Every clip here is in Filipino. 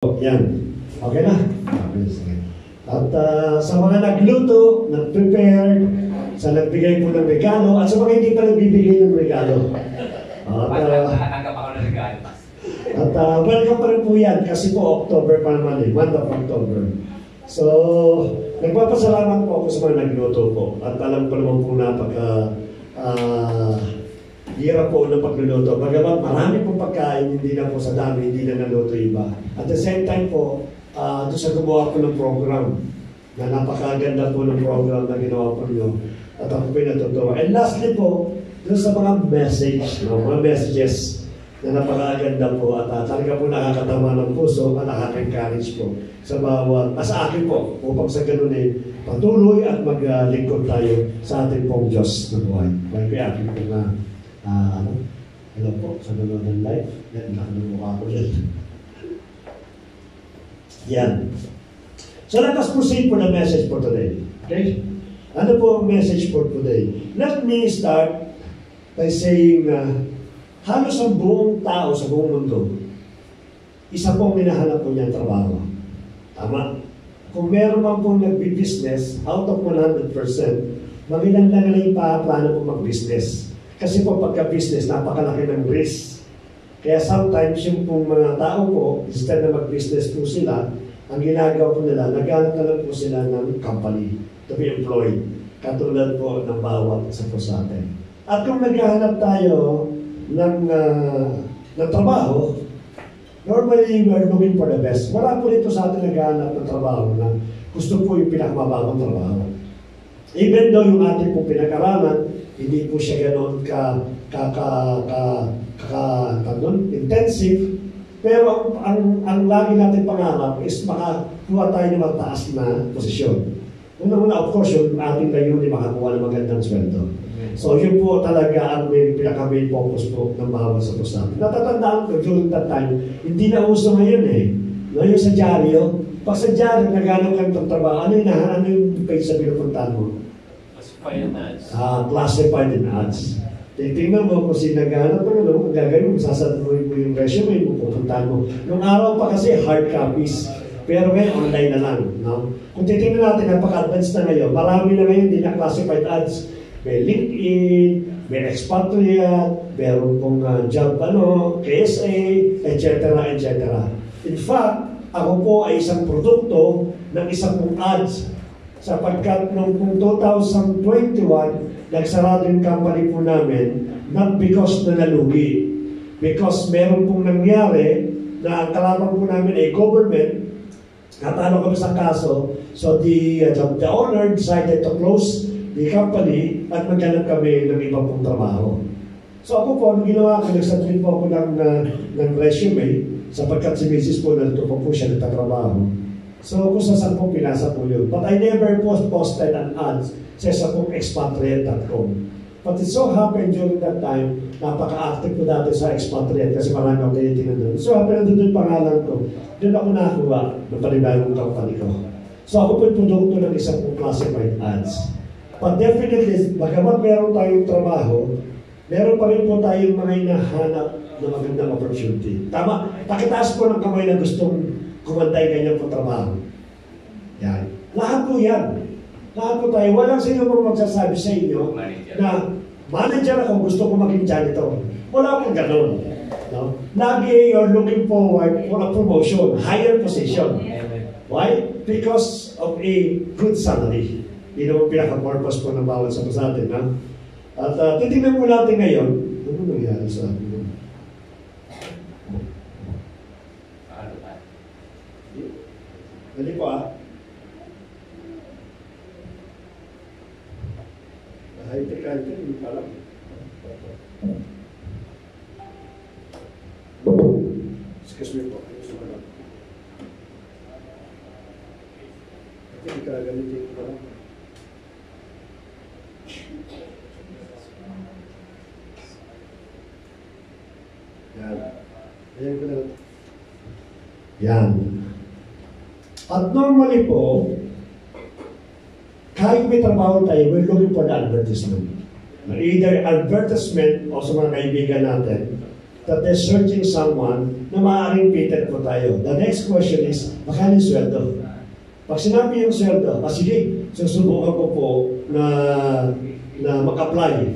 Yan. Okay na? Okay, sige. At sa mga nagluto, nag-prepare, sa nagbigay po ng regalo, at sa mga hindi pa nagbibigay ng regalo. At welcome pa rin po yan kasi po October pa naman eh, month of October. So, nagpapasalamat po ako sa mga nagluto po. At alam ko naman po hirap po ng pagluluto. Bagamat marami pong pagkain, hindi na po sa dami, hindi na naluto iba. At the same time po, doon sa gumawa po ng program, na napakaganda po ng program na ginawa po nyo. At ako po natutuwa. And lastly po, doon sa mga mga messages na napakaganda po at talaga po nakakatawa ng puso at nakaka-encourage po sa bawat, sa akin po, upang sa ganun patuloy at maglingkod tayo sa ating pong Diyos na buhay. Kaya akin po na hello po, sa nanonood ng live. Yan, nakanamukha ko yan. Yan. So let us proceed for the message for today. Okay? Ano po ang message for today? Let me start by saying halos ang buong tao sa buong mundo, isa pong hinahanap po niya trabaho. Tama? Kung meron man pong nagbi-business, out of 100%, magilan lang yung paano po mag-business. Kasi po pagka-business, napakalaki ng risk. Kaya sometimes yung pong mga tao po, instead na mag-business po sila, ang ginagawa po nila, naghanap na lang po sila ng company to be employed. Katulad po ng bawat isa po sa atin. At kung naghahanap tayo ng trabaho, normally we're looking for the best. Wala po dito sa atin naghahanap ng trabaho na gusto po yung pinakamababang trabaho. Even though yung ating po pinag-aralan, hindi po siya ganoon intensive, pero ang lagi natin pangarap is makakuha tayo ng mataas na posisyon. Una-una, of course, yung ating layunin makakuha ng magandang sweldo. So yun po talaga ang pinaka-main focus po ng bawat sa pusa. Natatandaan ko during that time, hindi na uso ngayon eh. No, yung sa dyaryo, pag sa dyaryo, naghanap ka ng trabaho, ano yung page sa pinupuntahan mo? Classified ads. Classified in ads. Tingnan mo kung sinaghanap mo, ang gagawin mo, sasaduhin mo yung resume mo, pupuntahan mo. Noong araw pa kasi hard copies, pero ngayon online na lang. No? Kung titingnan natin, napaka-advanced na ngayon, marami na ngayon din na classified ads. May LinkedIn, may expatriate, meron pong job, KSA, etc., etc. In fact, ako po ay isang produkto ng isang pong ads. Sapagkat noong 2021, nagsarado yung company po namin, not because na nalugi. Because meron pong nangyari na ang kalaban po namin ay government, natalo kami sa kaso, so the owner decided to close the company at maghanap kami ng iba pong trabaho. So ako po, nung ginawa ko, nagsubmit po ako ng resume, sapagkat si Mrs. po nandito po siya nagtatrabaho. So, kung saan po pinasa po yun. But I never posted an ad sa isa pong expatriate.com. But it so happened during that time, napaka-active ko dati sa expatriate kasi marami akong tinitingnan doon. So, nandun yung pangalan ko. Doon ako nakakuha ng panibagong company ko. So, ako po yung produkto ng isang pong classified ads. But definitely, bagamat meron tayong trabaho, meron pa rin po tayong mga hinahanap na magandang opportunity. Tama, pakitaas po ng kamay na gustong kumantay ganyan po trabaho. Yan. Lahat po yan. Lahat po tayo. Walang sino mo magsasabi sa inyo na manager ako, gusto ko maging janitor. Wala pong ganun. No? Lagi you're looking forward for a promotion, higher position. Why? Because of a good salary. Yun ang pinaka-purpose po ng bawat sa atin. Ha? At titignan po natin ngayon, ano nangyari sa atin? Dali po high-tech item, hindi pa lang. Excuse me po, ayos mo lang. Hindi ka gamitin ko lang. Yan. Ayan ko lang. Yan. At normally po, kahit may trabaho tayo, we're looking for the advertisement. Either advertisement o sa mga kaibigan natin, that they're searching someone na maaaring fitted po tayo. The next question is, magkano yung sweldo? Pag sinabi yung sweldo, sige, susubukan ko po na mag-apply.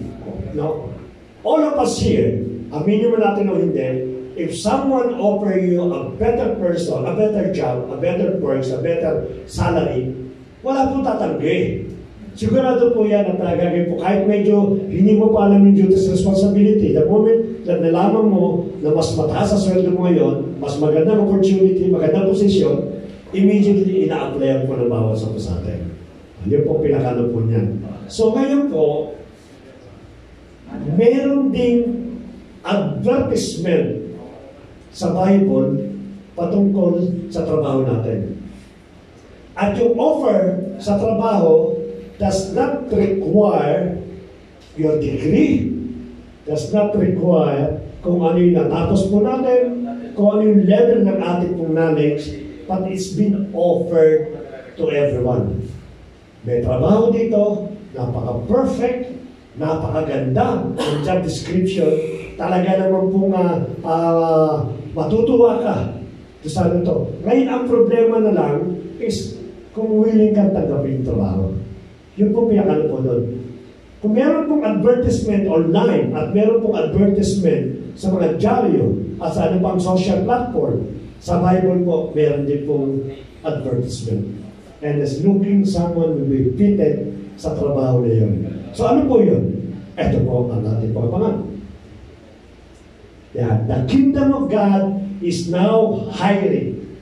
No? All of us here, aminin mo natin o hindi, if someone offer you a better person, a better job, a better perks, a better salary, wala pong tatanggi. Sigurado po yan at gagawin po. Kahit medyo hindi mo pa alam yung duties responsibility. The moment na nalaman mo na mas mataas sa sweldo mo ngayon, mas magandang opportunity, magandang posisyon, immediately ina-applyan po ng bawat sa atin. Yun po pinakano po niyan. So ngayon po, meron ding advertisement sa Bible patungkol sa trabaho natin. At yung offer sa trabaho does not require your degree, does not require kung ano yung natapos po natin, kung ano yung level ng ating pong knowledge, but it's been offered to everyone. May trabaho dito, napaka-perfect, napakaganda ang job description, talaga naman pong matutuwa ka sa ito. Ngayon, ang problema na lang is kung willing kang tanggapin yung trabaho. Yun po pinakano po doon. Kung meron pong advertisement online at meron pong advertisement sa mga dyaryo at sa ano pang social platform, sa Bible po, meron din pong advertisement. And as looking someone will be fitted sa trabaho na yun. So ano po yun? Ito po ang ating pagpangan. Yeah, the kingdom of God is now hiring.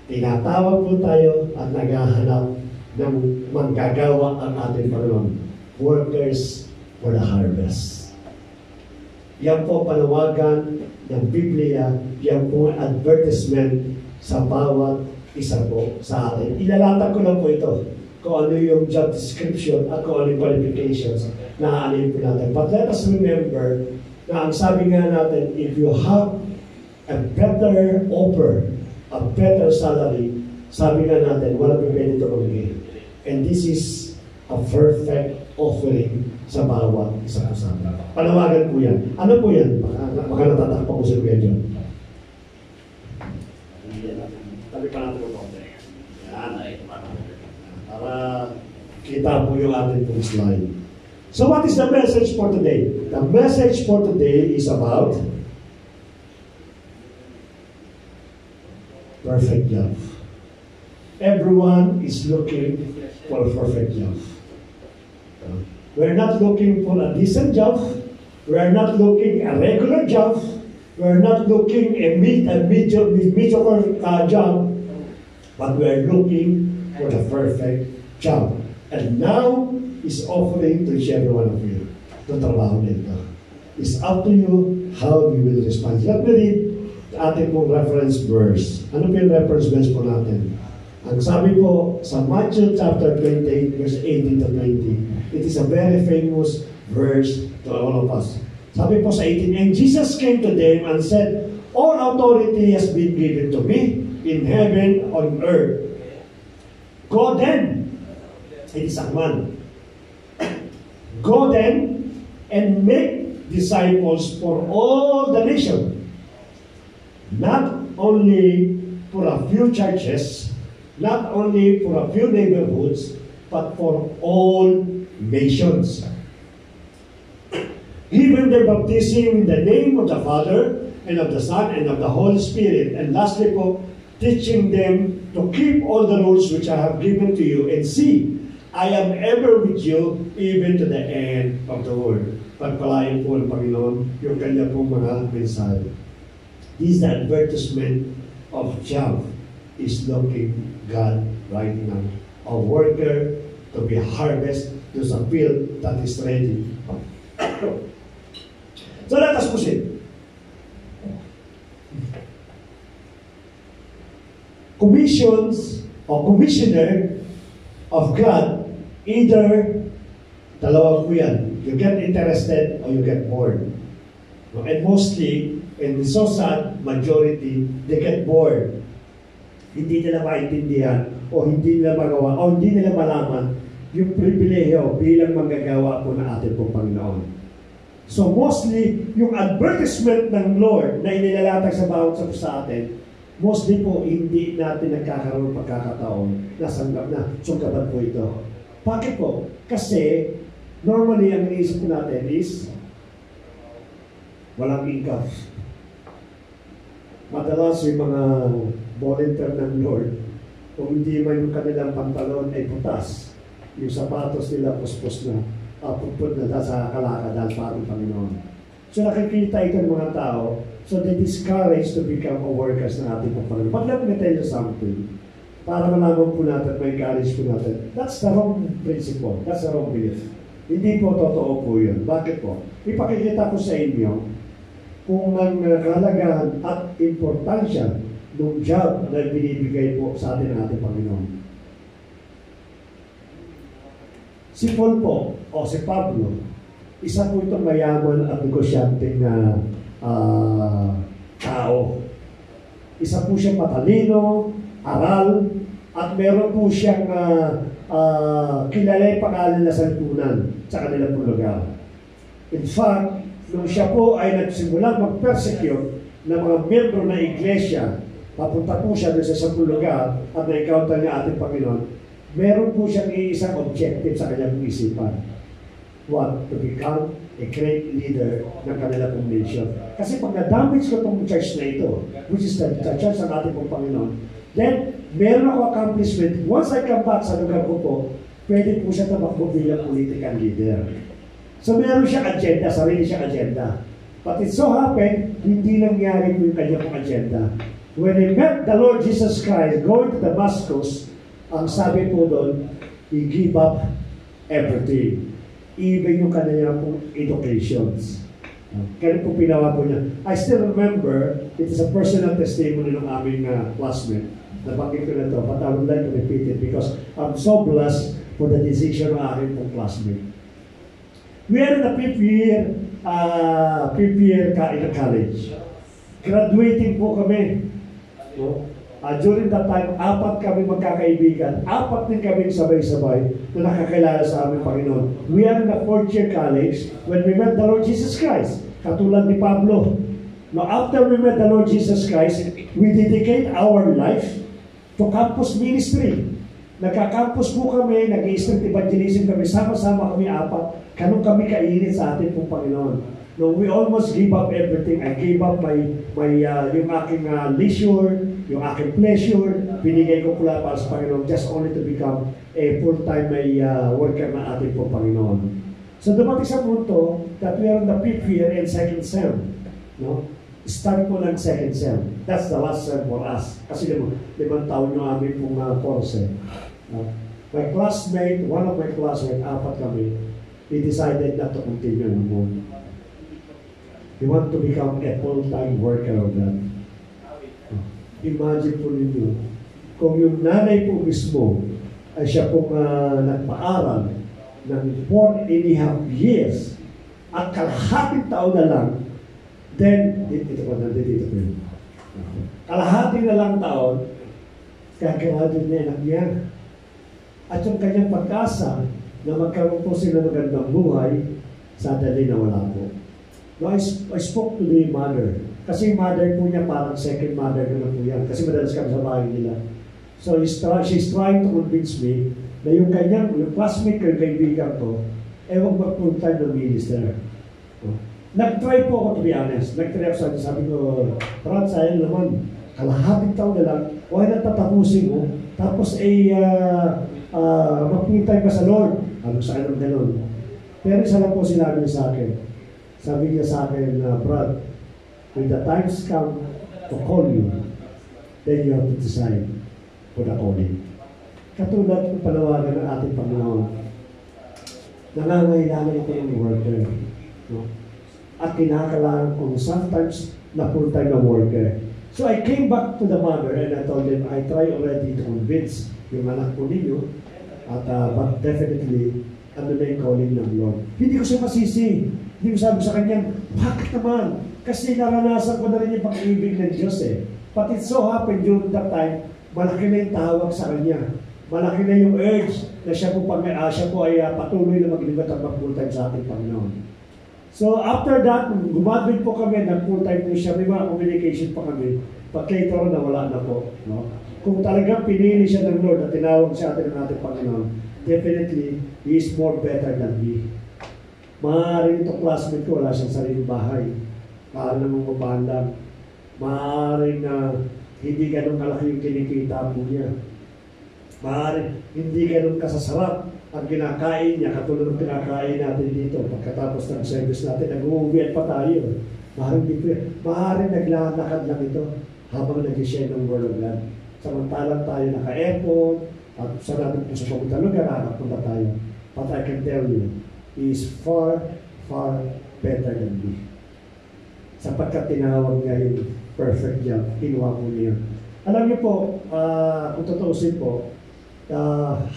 Tinatawag po tayo at naghahanap ng manggagawa ang ating Panginoon. Workers for the harvest. Yan po panawagan ng Biblia, yan po advertisement sa bawat isa po sa atin. Ilalatag ko lang po ito kung ano yung job description at kung ano yung qualifications na aanin po natin. But let us remember na ang sabi nga natin, if you have a better offer, a better salary, sabi nga natin, walang pipili ito magiging. And this is a perfect offering sa bawat isa po sa amin. Panawagan po yan. Ano po yan? Baka natatakpa ko si Kuya John. Tabi pa natin po. Yan. Para kita po yung ating pong slide. So what is the message for today? The message for today is about perfect love. Everyone is looking for a perfect job. We're not looking for a decent job. We're not looking a regular job. We're not looking a mediocre job. But we're looking for the perfect job. And now is offering to each every one of you to trabaho nito. It's up to you how you will respond. Let me read ating pong reference verse. Ano po yung reference verse po natin? Ang sabi po sa Matthew chapter 28 verse 18 to 20, it is a very famous verse to all of us. Sabi po sa 18, and Jesus came to them and said, all authority has been given to me in heaven on earth. Go then, it is a command. Go then and make disciples for all the nations, not only for a few churches, not only for a few neighborhoods, but for all nations. Giving their baptism in the name of the Father, and of the Son, and of the Holy Spirit. And lastly po, teaching them to keep all the rules which I have given to you. And see, I am ever with you, even to the end of the world. Pagpalain po ng Panginoon yung kanya pong mga mensahe. This is the advertisement of job is looking God right now. A worker to be harvested to a field that is ready. So let us proceed. Commissions or commissioner of God, either dalawa po yan. You get interested or you get bored. And mostly, and so sad, majority, they get bored. Hindi nila maintindihan o hindi nila magawa o hindi nila malaman yung pribilehiyo bilang manggagawa po ng ating pong Panginoon. So mostly, yung advertisement ng Lord na inilalatag sa bawat sa atin, mostly po, hindi natin nagkakaroon pagkakataon na sunggaban po ito. Bakit po? Kasi, normally, ang iniisip natin is, walang income. Madalas yung mga volunteer ng Lord, kung hindi man yung kanilang pantalon ay butas, yung sapatos nila puspos na, pupunta na sa kalakadal para ng Panginoon. So nakikita ito ng mga tao, so they discourage to become a workers ng ating Panginoon. But let me tell you something, para malaman po natin, may encourage po natin, that's the wrong principle, that's the wrong belief. Hindi po totoo po yun. Bakit po? Ipakikita ko sa inyo kung ang kahalagahan at importansya ng job na binibigay po sa atin ng ating Panginoon. Si Paul po, o si Pablo, isa po itong mayaman at negosyanteng tao. Isa po siyang matalino, aral, at meron po siyang kilala yung pangalan na sa lipunan sa kanilang pong lugar. In fact, nung siya po ay nagsimulang mag-persecute ng mga miyembro ng iglesia, papunta po siya doon sa isang lugar at na-encounter niya ating Panginoon, meron po siyang iisang objective sa kanyang isipan. What? To become a great leader ng kanila pong nation. Kasi pag na-damage ko itong church na ito, which is the church ng ating pong Panginoon, then meron ako accomplishment. Once I come back sa lugar ko po, pwede po siya tamakbo bilang political leader. So meron siyang agenda, sarili siyang agenda. But it so happened, hindi nangyari po yung kanyang pong agenda. When he met the Lord Jesus Christ going to Damascus, ang sabi po doon, he gave up everything. Even yung kanyang pong educations. Kaya po pinawa po niya. I still remember, it is a personal testimony ng aming classmate. Nabanggit ko na ito, but I would like to repeat it because I'm so blessed for the decision ng aking pong classmate. We are in the fifth year in college. Graduating po kami. No? During that time, 4 kami magkakaibigan. 4 din kami sabay-sabay na nakakilala sa aming Panginoon. We are in the 4th year college when we met the Lord Jesus Christ. Katulad ni Pablo. Now, after we met the Lord Jesus Christ, we dedicate our life to campus ministry. Nagka-campus po kami, nag-i-street evangelism kami, sama-sama kami 4. Ganun kami kainit sa ating pong Panginoon. No, we almost give up everything. I gave up yung aking leisure, yung aking pleasure, binigay ko pula para sa Panginoon just only to become a full-time worker na ating po Panginoon. So dumating sa punto that we are in the 5th year and 2nd sem. No? Start po ng 2nd sem. That's the last sem for us. Kasi 5 taon yung aming pong course. My classmate, one of my classmates, 4 kami, he decided not to continue anymore. He want to become a full-time worker of that. Imagine po ninyo, kung yung nanay po mismo ay siya pong nagpaaral ng 4.5 years at kalahating taon na lang, then, dito po yun. Kalahati na lang taon, kakaradyo niya anak niya. At yung kanyang pag-asa na magkaroon po sila ng gandang buhay, sadali na wala po. No, I spoke to the mother. Kasi yung mother po niya parang second mother ko na po yan. Kasi madalas kami sa bahay nila. So she's trying to convince me na yung classmate ko, yung kaibigan ko, huwag mag-full-time ng minister. Nag-try po ako, to be honest. Nag-try ako sabi ko, Brad, sayang naman, kalahating taon na lang, why not tatapusin mo? Tapos mag-full-time ka sa Lord. Ano sa akin ng gano'n. Pero isa lang po sinabi niya sa akin. Sabi niya sa akin, Brad, when the times come to call you, then you have to decide for the calling. Katulad ng panawagan ng ating Panginoon, nangangailangan ito ng worker. No? At kinakailangan ko sometimes na full-time na worker. So I came back to the mother and I told them, I try already to convince yung anak ko ninyo, at but definitely, ano na yung calling ng Lord. Hindi ko siya masisi. Hindi ko sabi sa kanya, bakit naman? Kasi naranasan ko na rin yung pag-ibig ng Diyos eh. But it so happened during that time, malaki na yung tawag sa kanya. Malaki na yung urge na siya po ay patuloy na maglibat at mag-full-time sa ating Panginoon. So after that, gumaduate po kami, nag-full-time po siya, may mga communication pa kami. Pag later on, nawala na po. No? Kung talagang pinili siya ng Lord at tinawag siya atin ng ating Panginoon, definitely, He is more better than me. Maaaring itong classmate ko, wala siyang sariling bahay. Maaaring namang mabahan. Maaaring na hindi ganun kalaki yung kinikita po niya. Maaaring hindi ganun kasasarap ang kinakain niya, katulad ng kinakain natin dito. Pagkatapos ng service natin, nag-uuwian pa tayo. Maaaring naglalakad lang ito habang nag-share ng Word of God. Samantalang tayo naka-airport, at sa natin kung sa pamunta lugar, nakapunta tayo. But I can tell you, He is far, far better than me. Sapagkat tinawag niya yung perfect job, kinuha po niya. Alam niyo po, kung tutuusin po, the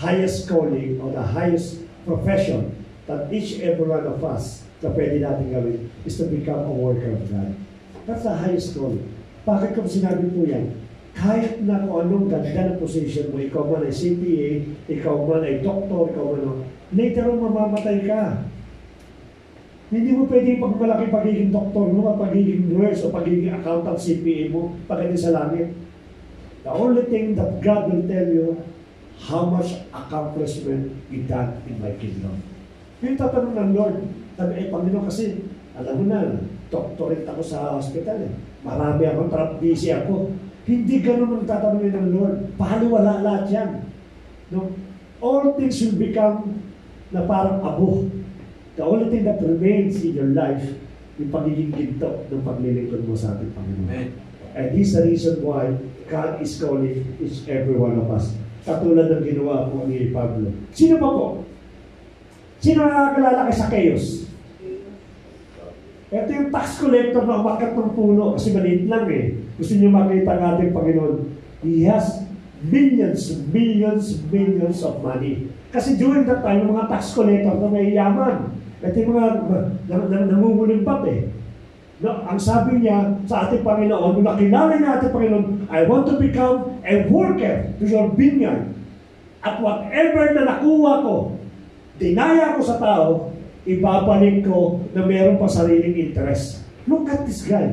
highest calling or the highest profession that each every one of us na pwede natin gawin is to become a worker of God. That's the highest calling. Bakit kung sinabi po yan? Kahit na kung anong ganda ng position mo, ikaw man ay CPA, ikaw man ay doktor, ikaw man later on mamamatay ka. Hindi mo pwede pagmalaki pagiging doktor mo, pagiging nurse, o pagiging accountant CPA mo, pagdating sa langit. The only thing that God will tell you, how much accomplishment you done in my kingdom. Yung tatanong ng Lord, sabi, Panginoon kasi, alam mo na, doctorate ako sa hospital eh. Marami akong busy ako. Hindi ganun ang tatanungin ng Lord. Pahaliwala lahat yan. No? All things will become na parang abo. The only thing that remains in your life, yung pagiging ginto ng paglilingkod mo sa ating Panginoon. Amen. And this is the reason why God is calling each every one of us. Katulad ng ginawa po ni Pablo. Sino pa po? Sino nakakilala kay Zacchaeus? Ito yung tax collector na umakyat ng puno kasi maliit lang eh. Gusto niyo makita ng ating Panginoon. He has millions of money. Kasi during that time, yung mga tax collector na may yaman. Ito yung mga nangungulimpat eh. No, ang sabi niya sa ating Panginoon, nung nakilala niya ating Panginoon, I want to become a worker to your vineyard. At whatever na nakuha ko, dinaya ko sa tao, ibabalik ko na meron pa sariling interest. Look at this guy.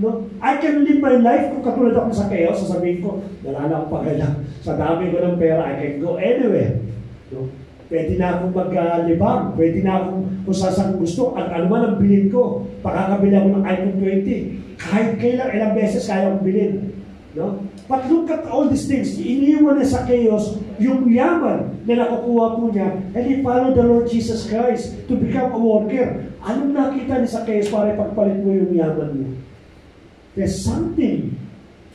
No? I can live my life kung katulad ako sa chaos, sasabihin ko, wala na akong pagala. Sa dami ko ng pera, I can go anywhere. No? Pwede na akong maglibang, pwede na akong kung saan gusto, at ano man ang bilhin ko, pakakabili ako ng iPhone 20. Kahit kailan, ilang beses kaya akong bilhin. No? But look at all these things. Iniwan na sa chaos yung yaman na nakukuha po niya, and he followed the Lord Jesus Christ to become a worker. Anong nakita niya sa chaos para pagpalit mo yung yaman niya? There's something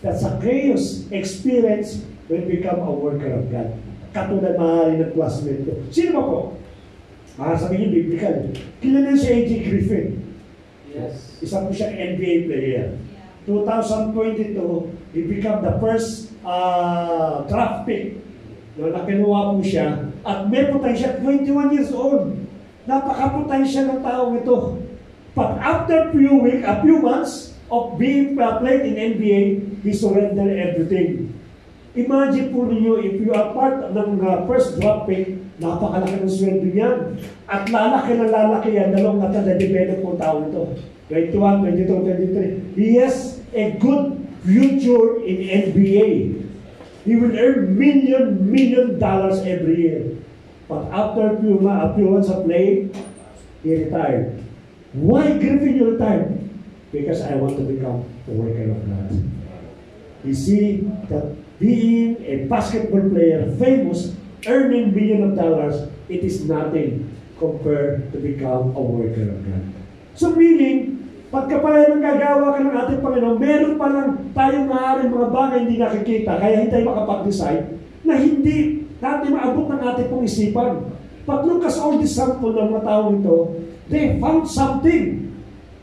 that Zacchaeus experienced when become a worker of God. Katulad maaari ng classmate ko. Sino ba po? Sabihin biblical. Kilala si A.J. Griffin. Yes. Isa po siyang NBA player. 2022, he became the first draft pick. No, nakinuha po siya. At may potential, 21 years old. Napaka-potential ng taong ito. But after a few months of being played in NBA, he surrendered everything. Imagine po ninyo, if you are part ng first draft pick, napakalaki ng sweldo niyan. At lalaki yan, dalawang na-develop po tao ito. 21, 22, 23. He has a good future in NBA. He will earn million dollars every year. But after a few months of play, he retired. Why Griffin you retired? Because I want to become a worker of God. You see that being a basketball player, famous, earning millions of dollars, it is nothing compared to become a worker of God. So meaning, pagka pala nang gagawa ka ng ating Panginoon, meron pa lang tayong maaaring mga bagay hindi nakikita, kaya hindi tayo makapag-decide, na hindi natin maabot ng ating pong isipan. But look at all this sample ng mga tao ito, they found something.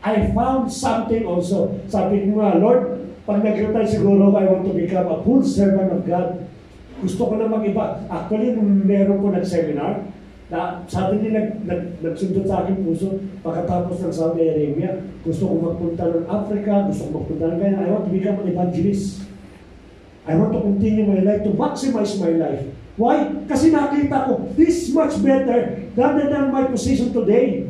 I found something also. Sabi ko nga, Lord, pag nag-retire siguro, I want to become a full servant of God. Gusto ko na mag-iba. Actually, nung meron ko nag-seminar, na sabi nila, nagsundot sa aking puso, pagkatapos ng Saudi Arabia, gusto ko magpunta ng Africa, gusto ko magpunta ng Ghana, I want to become an evangelist. I want to continue my life, to maximize my life. Why? Kasi nakita ko, this much better than my position today.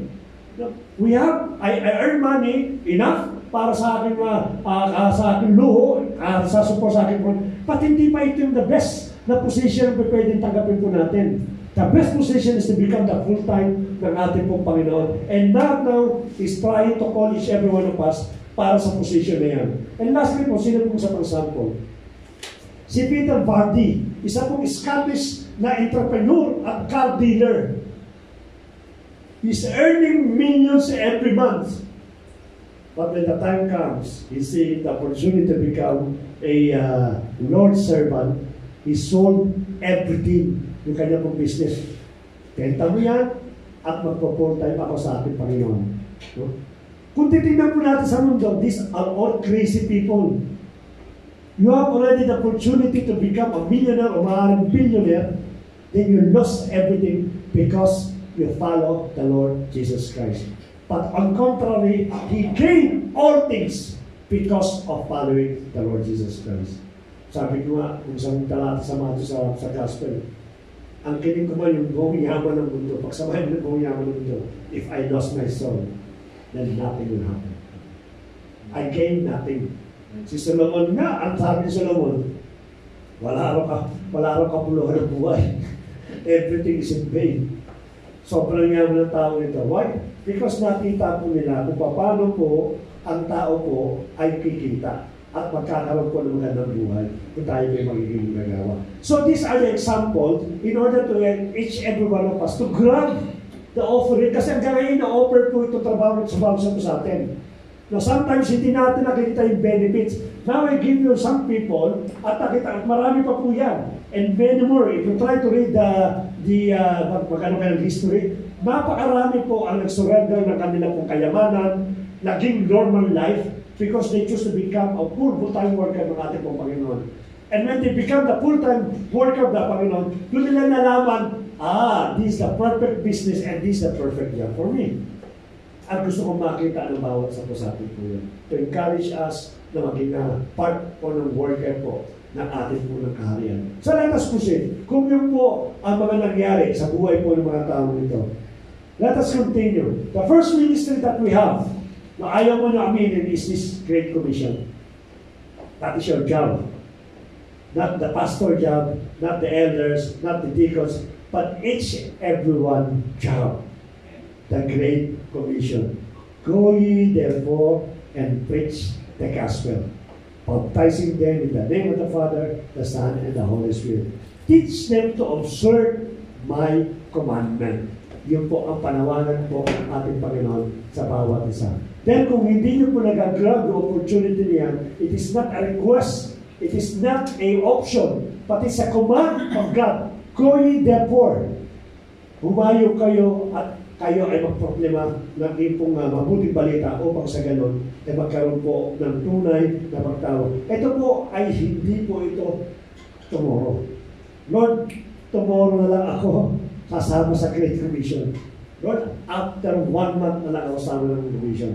I earn money, enough para sa aking luho, sa support sa aking but hindi pa ito yung the best na position na pwedeng tanggapin po natin. The best position is to become the full-time ng ating pong Panginoon. And God now is trying to call each every one of us para sa position na yan. And lastly po, sino pong sa pang-sample? Si Peter Vardy, isa pong Scottish na entrepreneur at car dealer. He's earning millions every month. But when the time comes, he sees the opportunity to become a Lord's servant, he sold everything yung kanya pong business. Kenta mo yan at magpo-full time ako sa ating Panginoon. No? Kung titignan po natin sa mundo, these are all crazy people. You have already the opportunity to become a millionaire or maaaring billionaire, then you lost everything because you follow the Lord Jesus Christ. But on contrary, He gained all things because of following the Lord Jesus Christ. Sabi ko nga, kung isang talata sa mga sa gospel, ang kinig ko man yung buong yaman ng mundo, pagsamahin mo yung buong yaman ng mundo, if I lost my soul, then nothing will happen. I gained nothing. Si Solomon nga, ang sabi ni Solomon, wala raw kapuluhan ng buhay. Everything is in vain. Sobrang yaman ng tao nito. Why? Because nakita po nila kung paano po ang tao po ay kikita at magkakaroon po ng magandang buhay kung tayo may magiging nagawa. So these are the examples in order to let each every one of us to grab the offering. Kasi ang gawin na offer po ito trabaho sa bawat sa atin. Now sometimes hindi natin nakikita yung benefits. Now I give you some people at nakita at marami pa po yan. And many more. If you try to read the history, napakarami po ang nag-surrender ng kanilang pong kayamanan, naging normal life because they choose to become a full-time worker ng ating pong Panginoon. And when they become the full-time worker of the Panginoon, doon nila nalaman, this is the perfect business and this is the perfect job for me. At gusto kong makita ng bawat sa atin po yun. To encourage us na maging part po ng worker po ng ating po ng kaharian. So let us proceed. Kung yun po ang mga nangyari sa buhay po ng mga tao nito, let us continue. The first ministry that we have, na ayaw mo na aminin, is this Great Commission. That is your job. Not the pastor job, not the elders, not the deacons, but each everyone job. The Great Commission. Go ye therefore and preach the gospel, baptizing them in the name of the Father, the Son, and the Holy Spirit. Teach them to observe my commandment. Yun po ang panawagan po ng ating Panginoon sa bawat isa. Then kung hindi nyo po nag-grab the opportunity niyan, it is not a request, it is not a option, but it's a command of God. Go ye therefore. Humayo kayo at kayo ay magproklima ng ipong mabuting balita upang sa ganon ay magkaroon po ng tunay na pagtawag. Ito po ay hindi po ito tomorrow. Lord, tomorrow na lang ako kasama sa Great Commission. Lord, after 1 month na lang ako kasama ng Commission.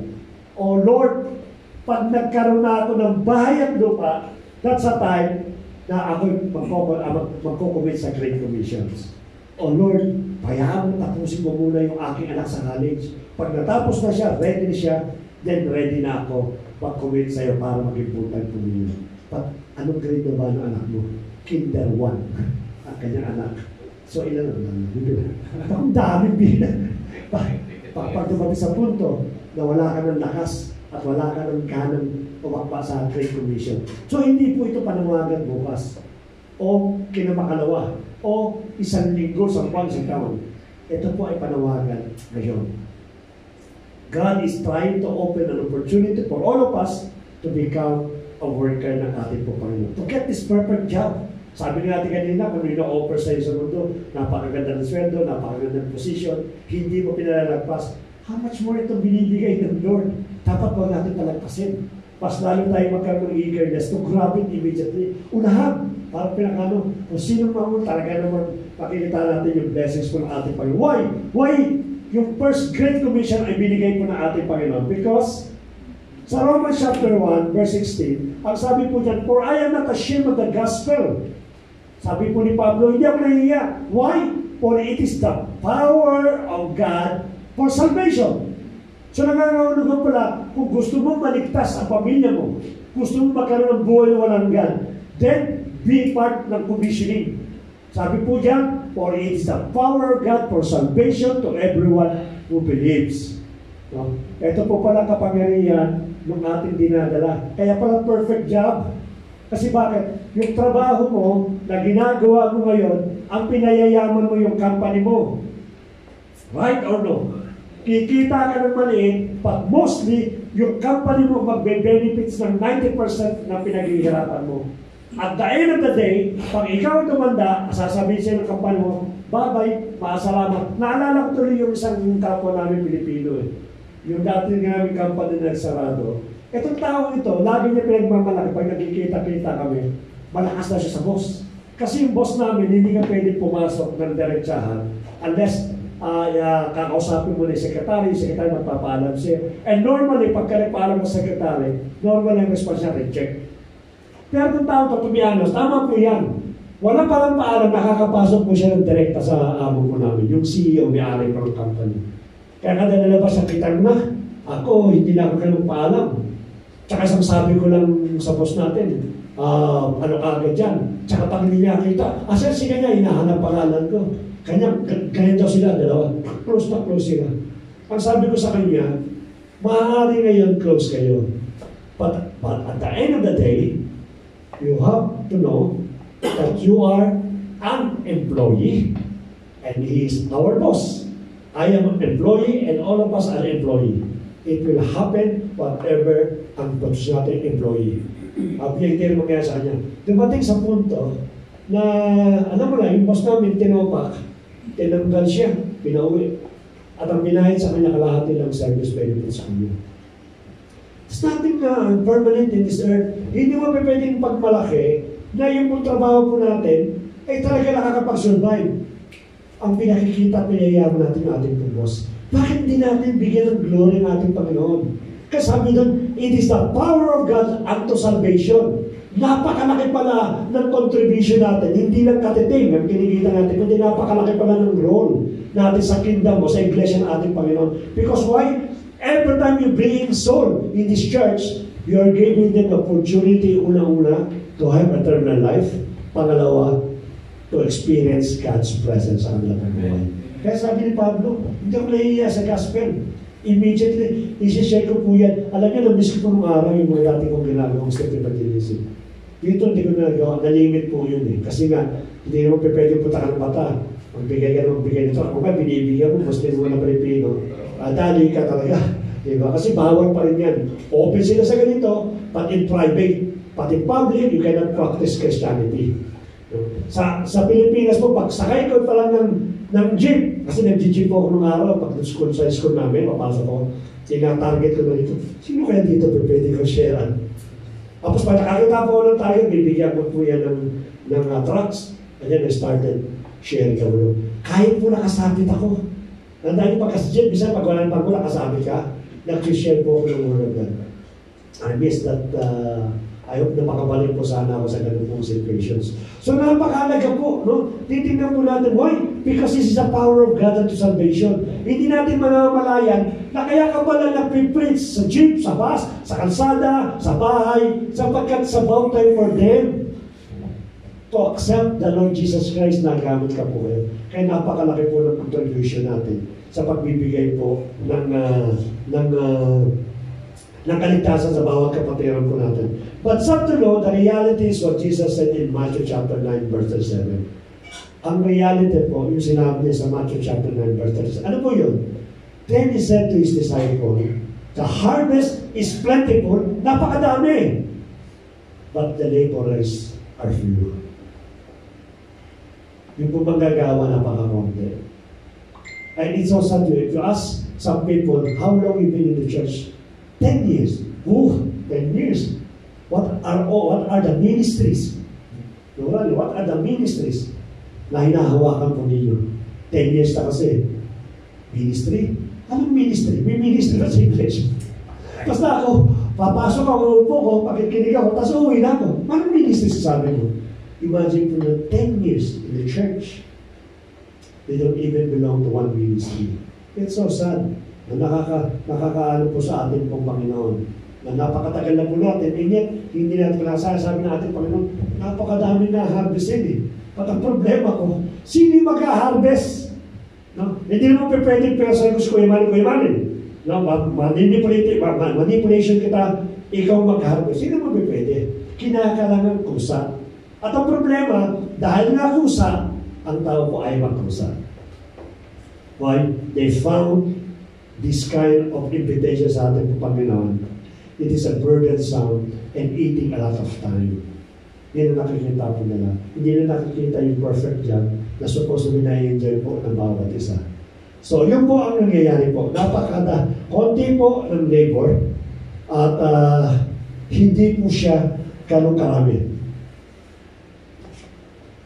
Oh Lord, pag nagkaroon na ako ng bahay at lupa, that's a time na ako magko-commit sa Great Commissions. Oh Lord, hayaan mo tapusin mo muna yung aking anak sa college. Pag natapos na siya, ready na siya, then ready na ako pag-commit sa'yo para maging full-time pumili. But anong grade na ba ng anak mo? Kinder 1 ang kanyang anak. So ilan ang anak? Ang daming bilang. Pag dumating sa punto na wala ka ng lakas at wala ka ng kanang umakba sa Great Commission. So hindi po ito panawagan bukas o kinamakalawa o isang linggo sa buwan sa taon. Ito po ay panawagan ngayon. God is trying to open an opportunity for all of us to become a worker ng ating po Panginoon. To get this perfect job. Sabi natin kanina, kung ino-offer sa'yo sa mundo, napakaganda ng sweldo, napakaganda ng position, hindi mo pinalalagpas. How much more itong binibigay ng Lord? Dapat wag natin talagpasin. Mas lalo tayo magkaroon ng eagerness to grab it immediately. Unahan, para pinakano, kung sino mo talaga naman makikita natin yung blessings po ng ating Panginoon. Why yung first Great Commission ay binigay po ng ating Panginoon? Because sa Romans chapter 1, verse 16, ang sabi po dyan, for I am not ashamed of the gospel. Sabi po ni Pablo, hindi ako nahihiya. Why? For it is the power of God for salvation. So nangangahulugan pala, kung gusto mo maligtas ang pamilya mo, gusto mo magkaroon ng buhay na walang hanggan, then be part ng commissioning. Sabi po diyan, for it is the power of God for salvation to everyone who believes. No? Ito po pala kapangyarihan ng ating dinadala. Kaya pala perfect job. Kasi bakit? Yung trabaho mo na ginagawa mo ngayon, ang pinayayaman mo yung company mo. Right or no? Kikita ka ng maliit, but mostly, yung company mo magbe-benefits ng 90% ng pinaghihirapan mo. At the end of the day, pag ikaw tumanda, sasabihin siya ng company mo, bye-bye, maasalamat. Naalala ko tuloy yung isang kapwa namin Pilipino. Yung dati namin company na nagsarado. Itong taong ito, lagi niya pinagmamalaki pag nagkikita-kita kami, malakas na siya sa boss. Kasi yung boss namin, hindi ka pwede pumasok ng diretsahan unless kakausapin mo na yung secretary magpapaalam siya. And normally, pagka nagpaalam ng secretary, normally ang response niya, reject. Pero kung tao to be honest, tama po yan. Wala palang paalam, nakakapasok po siya ng direkta sa amo po namin, yung CEO, may-ari po ng company. Kaya kada nalabas ang kitang na, ako, hindi na ako kailang paalam. Tsaka isang sabi ko lang sa boss natin, ano kagad dyan. Tsaka pag hindi niya kita, sir, sige niya, hinahanap pangalan ko. Ganyan daw sila, dalawa. Close na close sila. Ang sabi ko sa kanya, maaari ngayon close kayo. But at the end of the day, you have to know that you are an employee and he is our boss. I am an employee and all of us are employee. It will happen whatever ang pagsus natin employee. Yung mangyayari sa kanya. Dumating sa punto na, alam mo na, yung boss namin tinopak, tinanggal siya, pinauwi. At ang binayad sa kanya kalahati ng service benefits sa kanya. It's nothing permanent in this earth. Hindi mo pwedeng pagmalaki na yung trabaho po natin ay talaga nakakapag-survive. Ang pinakikita at pinayayaman natin ng ating boss. Bakit hindi natin bigyan ng glory ng ating Panginoon? Kasi sabi doon, it is the power of God unto salvation. Napakalaki pala ng contribution natin. Hindi lang katiting ang kinikita natin, kundi napakalaki pala ng role natin sa kingdom o sa iglesia ng ating Panginoon. Because why? Every time you bring in soul in this church, you are giving them the opportunity, una-una, to have eternal life. Pangalawa, to experience God's presence sa kanilang buhay. Kaya sabi ni Pablo, hindi ako nahihiya sa gospel. Immediately, isi-share ko po yan. Alam niyo, namiss ko nung araw yung mga dati kong ginagawang step evangelism. Dito, hindi ko nagawa. Na-limit po yun eh. Kasi nga, hindi naman pwede punta ka ng mata. Magbigay ka naman, magbigay nito. Ako ba, binibigyan mo, mas din mo na Pilipino. Dali ka talaga. Diba? Kasi bawal pa rin yan. Open sila sa ganito, but in private. But in public, you cannot practice Christianity. Sa Pilipinas po, pag sakay ko pa lang ng jeep, kasi nag-jeep po ako nung araw, pag sa school namin, papasok ko, tina-target ko na dito. Sino kaya dito pwede ko sharean? Tapos pag nakakita po ng target, bibigyan ko po yan ng trucks. And then I started sharing ka mo. Kahit po nakasabit ako. Nandang yung pagkasjip, bisa pag walang pag nakasabit ka, nag-share po ako ng word of God. I miss that, I hope na makabalik po sana ako sa ganun pong situations. So napakalaga po, no? Titignan po natin, why? Because this is the power of God unto salvation. Hindi natin manamalayan na kaya ka pala nag-preach sa jeep, sa bus, sa kalsada, sa bahay, sapagkat sa about time for them to accept the Lord Jesus Christ na gamit ka po kayo. Kaya napakalaki po ng contribution natin sa pagbibigay po ng kaligtasan sa bawat kapatiran po natin. But some to know, the reality is what Jesus said in Matthew chapter 9, verse 37. Ang reality po, yung sinabi niya sa Matthew chapter 9, verse 37. Ano po yun? Then he said to his disciple, the harvest is plentiful, napakadami, but the laborers are few. Yung po manggagawa, napakakonti. And it's so sad if you ask some people, how long you been in the church? 10 years. Ooh, 10 years. What are the ministries? What are the ministries na hinahawakan po ninyo? 10 years na kasi. Ministry? Anong ministry? May ministry na sa iglesia. Basta ako, papasok ako, upo ko, pakikinig ako, tapos uuwi na ako. Anong ministry sasabi mo? Imagine po na 10 years in the church, they don't even belong to one ministry. It's so sad. na nakakaano po sa atin pong Panginoon. Na napakatagal na po natin, and yet, hindi natin sabi natin, Panginoon, napakadami na harvestin eh. At ang problema ko, sino yung mag-harvest? No? Hindi naman pwede pero sa gusto ko imanin. No? Manipulation kita, ikaw mag-harvest. Sino naman pwede? Kinakalangan kusa. At ang problema, dahil nga kusa, ang tao po ay magkusa. Why? They found this kind of invitation sa ating Panginoon. It is a burdensome and eating a lot of time. Hindi na nakikita po nila. Hindi na nakikita yung perfect job na supposed to be na-enjoy po ng bawat isa. So, yun po ang nangyayari po. Konti po ng labor at hindi po siya ganun karami.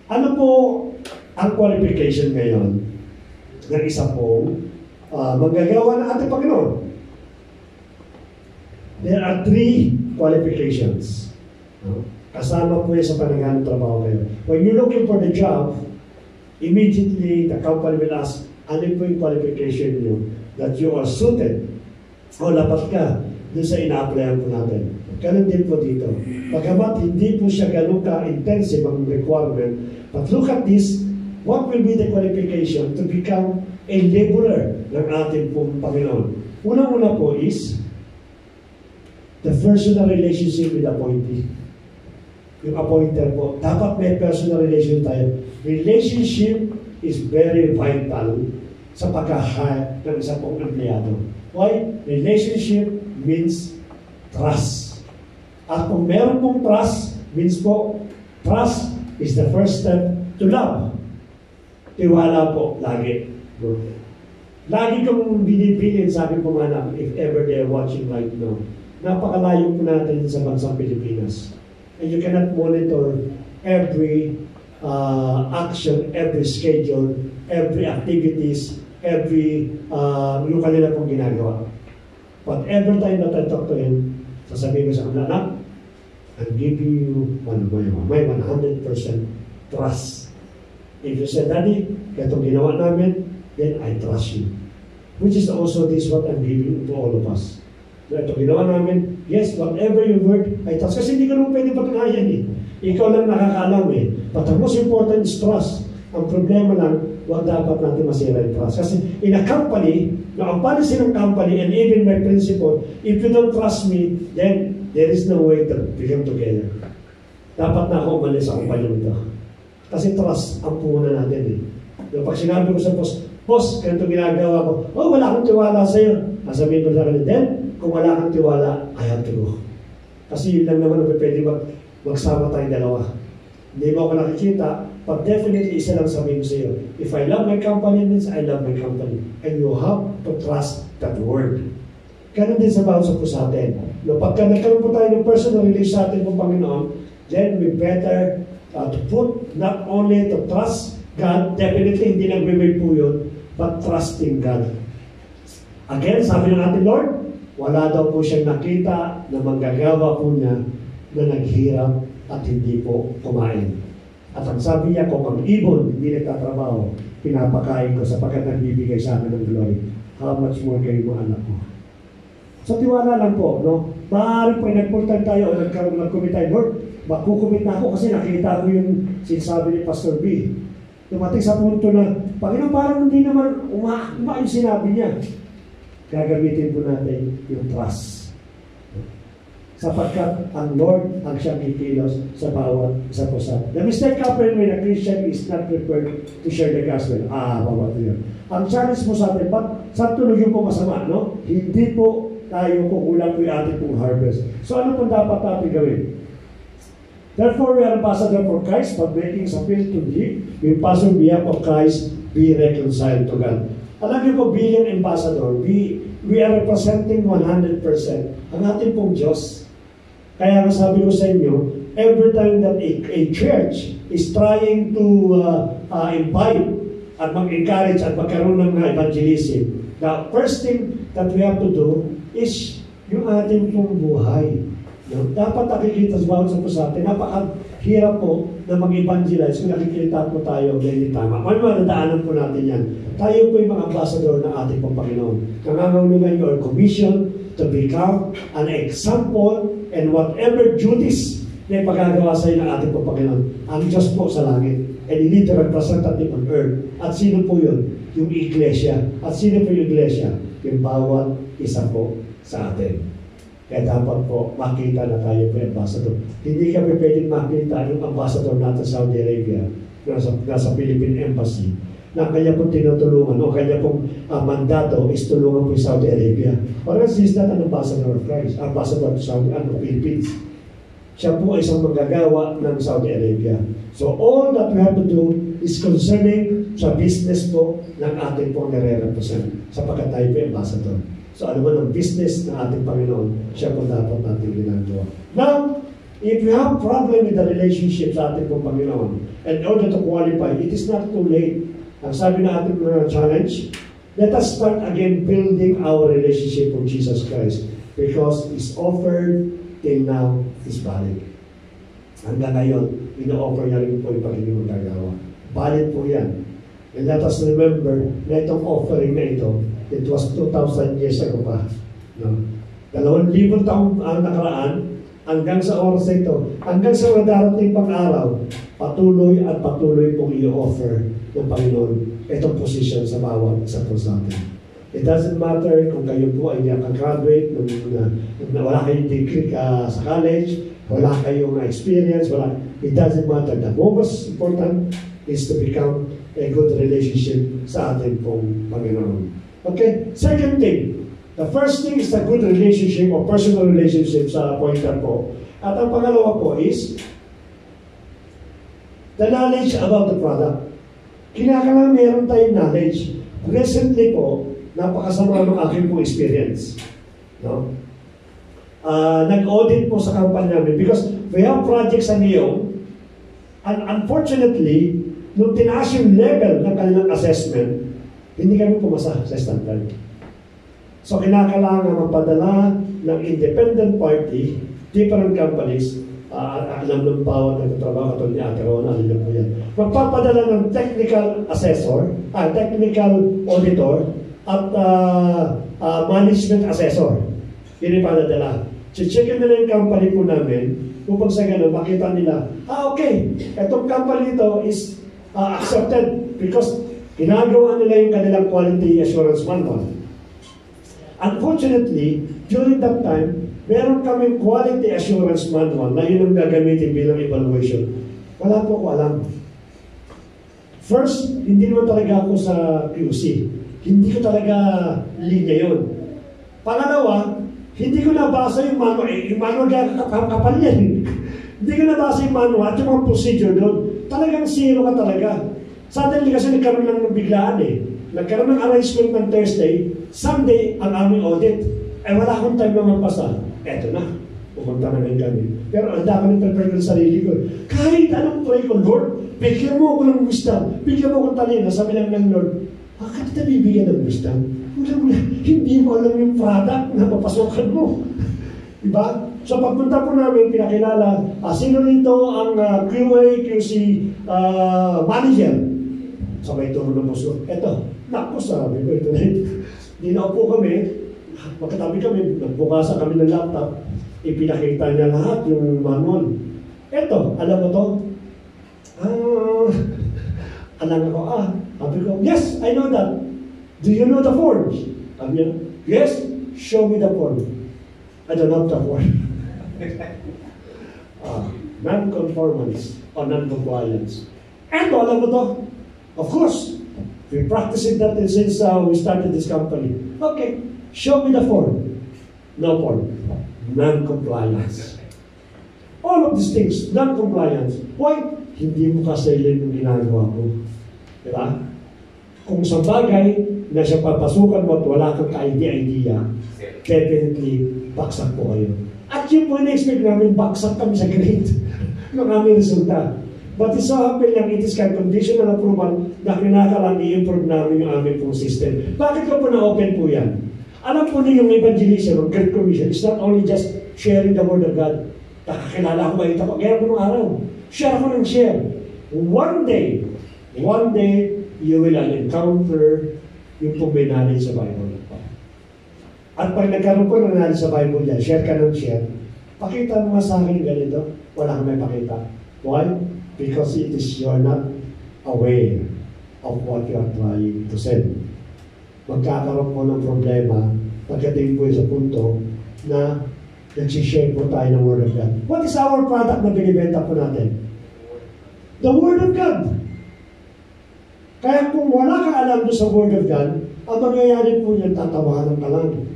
Ano po ang qualification ngayon ng isa pong manggagawa ng ating Panginoon? There are 3 qualifications. Kasama po yan sa pananggalang trabaho kayo. When you're looking for the job, immediately the company will ask, ano po yung qualification nyo that you are suited o lapat ka dun sa ina-applyan po natin. Ganun din po dito. Pagkamat hindi po siya ganun ka-intensive ang requirement, but look at this, what will be the qualification to become a laborer ng ating pong Panginoon? Unang-una po is the personal relationship with the appointee. Yung appointer po, dapat may personal relationship tayo. Relationship is very vital sa pagka-hire ng isang pong empleyado. Why? Relationship means trust. At kung meron pong trust, means po, trust is the first step to love. Tiwala po, lagi. Lagi kong binibilin sa aking pumanap, if ever they're watching right now. Napakalayo po natin sa bansang Pilipinas. And you cannot monitor every action, every schedule, every activities, every yung kanila pong ginagawa. But every time that I talk to him, sasabihin ko sa kanila, anak, I'm giving you my 100% trust. If you say, Daddy, itong ginawa namin, then I trust you. Which is also this what I'm giving to all of us. So ito ginawa namin, yes, whatever your word, I trust. Kasi hindi ka naman pwede patunayan eh. Ikaw lang nakakaalam eh. But the most important is trust. Ang problema lang, wag dapat natin masira yung trust. Kasi in a company, na ang policy ng company and even my principle, if you don't trust me, then there is no way to become together. Dapat na ako umalis sa kumpanya nito. Kasi trust ang puhunan natin eh. So, pag sinabi ko sa boss, ganito ginagawa ko, oh, wala akong tiwala sa'yo. Sasabihin ko sa kanila, then, kung wala kang tiwala, I have to go. Kasi yun lang naman pwede magsama tayong dalawa. Hindi mo ako nakikita, but definitely isa lang sabihin ko sa iyo. If I love my company, means I love my company. And you have to trust that word. Ganun din sa bawat po sa atin. No, pagka nagkaroon po tayo ng personal relation sa atin po Panginoon, then we better to put not only to trust God, definitely hindi nagbe-wait po yun, but trusting God. Again, sabi ng ating Lord, wala daw po siyang nakita na manggagawa po niya na naghirap at hindi po kumain. At ang sabi niya, kung ang ibon hindi nagtatrabaho, pinapakain ko sapagkat nagbibigay sa akin ng glory. How much more kayo mga anak ko? So tiwala lang po, no? Maaari po nagpuntan tayo o nag-commit tayo, Lord, makukumit na ako kasi nakita ko yung sinasabi ni Pastor B. Dumating sa punto na, Panginoon, parang hindi naman yung sinabi niya. Gagamitin po natin yung trust. Sapagkat ang Lord ang siyang kikilos sa bawat isa po sa. The mistake happen when a Christian is not prepared to share the gospel. Bawat yun. Ang challenge po sa atin, saan tuloy yung po masama, no? Hindi po tayo kukulang po yung ating pong harvest. So ano pong dapat natin gawin? Therefore, we are ambassador for Christ, but making appeal to thee, we pass on behalf of Christ, be reconciled to God. Alam niyo po, being ambassador, we are representing 100% ang ating pong Diyos. Kaya sabi ko sa inyo, every time that a church is trying to invite at mag-encourage at magkaroon ng mga evangelism, the first thing that we have to do is yung ating pong buhay. No? Dapat nakikita sa bawat sa atin, hirap po na mag-evangelize kung nakikita po tayo hindi tama. Nadaanan po natin yan. Tayo po yung mga ambassador ng ating Panginoon. Nangangahulugan you are commissioned to become an example and whatever duties na ipagagawa sa iyo ng ating Panginoon. Ang Diyos po sa langit. And you need to representative on earth. At sino po yun? Yung iglesia. At sino po yung iglesia? Yung bawat isa po sa atin. Kaya dapat po makita na tayo po yung ambassador. Hindi kami pwedeng makita yung ambassador natin sa Saudi Arabia, nasa Philippine Embassy, na kanya pong tinutulungan o kanya pong mandato is tulungan po yung Saudi Arabia. Or else he's not an ambassador of Christ, ambassador of Saudi Philippines. Siya po ay isang manggagawa ng Saudi Arabia. So all that we have to do is concerning sa business po ng ating pong nare-represent sapagkat tayo po yung ambassador. So ano man ang business ng ating Panginoon, siya po dapat natin ginagawa. Now, if you have problem with the relationship sa ating pong Panginoon, in order to qualify, it is not too late. Ang sabi na ating mga challenge, let us start again building our relationship with Jesus Christ because His offered till now is valid. Hanggang ngayon, ino-offer niya rin po yung pagiging magagawa. Valid po yan. And let us remember na itong offering na ito, it was 2,000 years ago pa. No? 2,000 taong ang nakaraan, hanggang sa oras na ito, hanggang sa darating pang araw, patuloy at patuloy pong i-offer ng Panginoon itong position sa bawat isa po sa atin. It doesn't matter kung kayo po ay nakagraduate, wala kayong degree sa college, wala kayong experience, it doesn't matter. The most important is to become a good relationship sa ating pong Panginoon. Okay? Second thing, the first thing is a good relationship or personal relationship sa pointer po. At ang pangalawa po is the knowledge about the product. Kinakailangan meron tayong knowledge. Recently po, napakasama ng aking po experience. No? Nag-audit po sa company namin because we have projects sa NEO and unfortunately, nung tinaas yung level ng kanilang assessment, hindi kami pumasa sa standard. So, kinakailangan magpadala ng independent party, different companies, alam ng bawat nagtatrabaho katulad ni Ate Rona, alam po yan. Magpapadala ng technical assessor, technical auditor, at management assessor. Yun yung padadala. Checkin nila yung company po namin, upang sa ganun, makita nila, okay, itong company ito is accepted because ginagawa nila yung kanilang quality assurance manual. Unfortunately, during that time, meron kaming quality assurance manual na yun ang gagamitin bilang evaluation. Wala po ko alam. First, hindi naman talaga ako sa QC. Hindi ko talaga linya yun. Pangalawa, hindi ko nabasa yung manual. Yung manual kapal yan. Hindi ko nabasa yung manual at yung mga procedure doon. Talagang zero ka talaga. Suddenly kasi nagkaroon lang ng biglaan eh. Nagkaroon ng arrangement ng Thursday, Sunday ang aming audit. Ay wala akong time na magpasa. Eto na, pumunta na rin kami. Pero ang dami ng prepare ko sa sarili ko. Kahit anong pray ko, Lord, bigyan mo ako ng wisdom. Bigyan mo akong talino. Sabi lang ng Lord, bakit kita bibigyan ng wisdom? Hindi mo alam yung product na papasokan mo. Diba? So pagpunta po namin, pinakilala, sino rito ang QA, QC manager? Sabay turo ng puso. Eto, naku, sabi ko ito na ito. Dinaupo kami, magkatabi kami, nagbukasa kami ng laptop, ipinakita niya lahat yung manual. Eto, alam mo to? Alam ko, sabi ko, yes, I know that. Do you know the forms? Sabi niya, yes, show me the form. I don't have the form. Non-conformance or non-compliance. Eto, alam mo to? Of course, we practiced that since we started this company. Okay, show me the form. No form. Non-compliance. All of these things, non-compliance. Why? Hindi mo kasailin yung ginagawa mo. Diba? Kung sa bagay na siya papasukan mo at wala kang ka-idea, definitely, baksak po kayo. At yun po na-expect namin, baksak kami sa grade ng aming resulta. But it's so happen lang, it is conditional approval na kinakalang i-improve namin yung aming pong system. Bakit ko po na-open po yan? Alam po niyo yung evangelism or Great Commission is not only just sharing the Word of God. Nakakilala ko ba ito? Kaya po nung araw. Share ako ng share. One day, you will encounter yung puminali sa Bible. At pag nagkaroon ko ng knowledge sa Bible yan, share ka ng share, pakita mo nga sa akin ganito, wala kang may pakita. Why? Because it is you're not aware of what you are trying to send. Magkakaroon po ng problema pagdating po sa punto na nagsishare po tayo ng Word of God. What is our product na binibenta po natin? The Word of God. Kaya kung wala kang alam doon sa Word of God, ang mangyayari po niyan, tatawanan ka lang.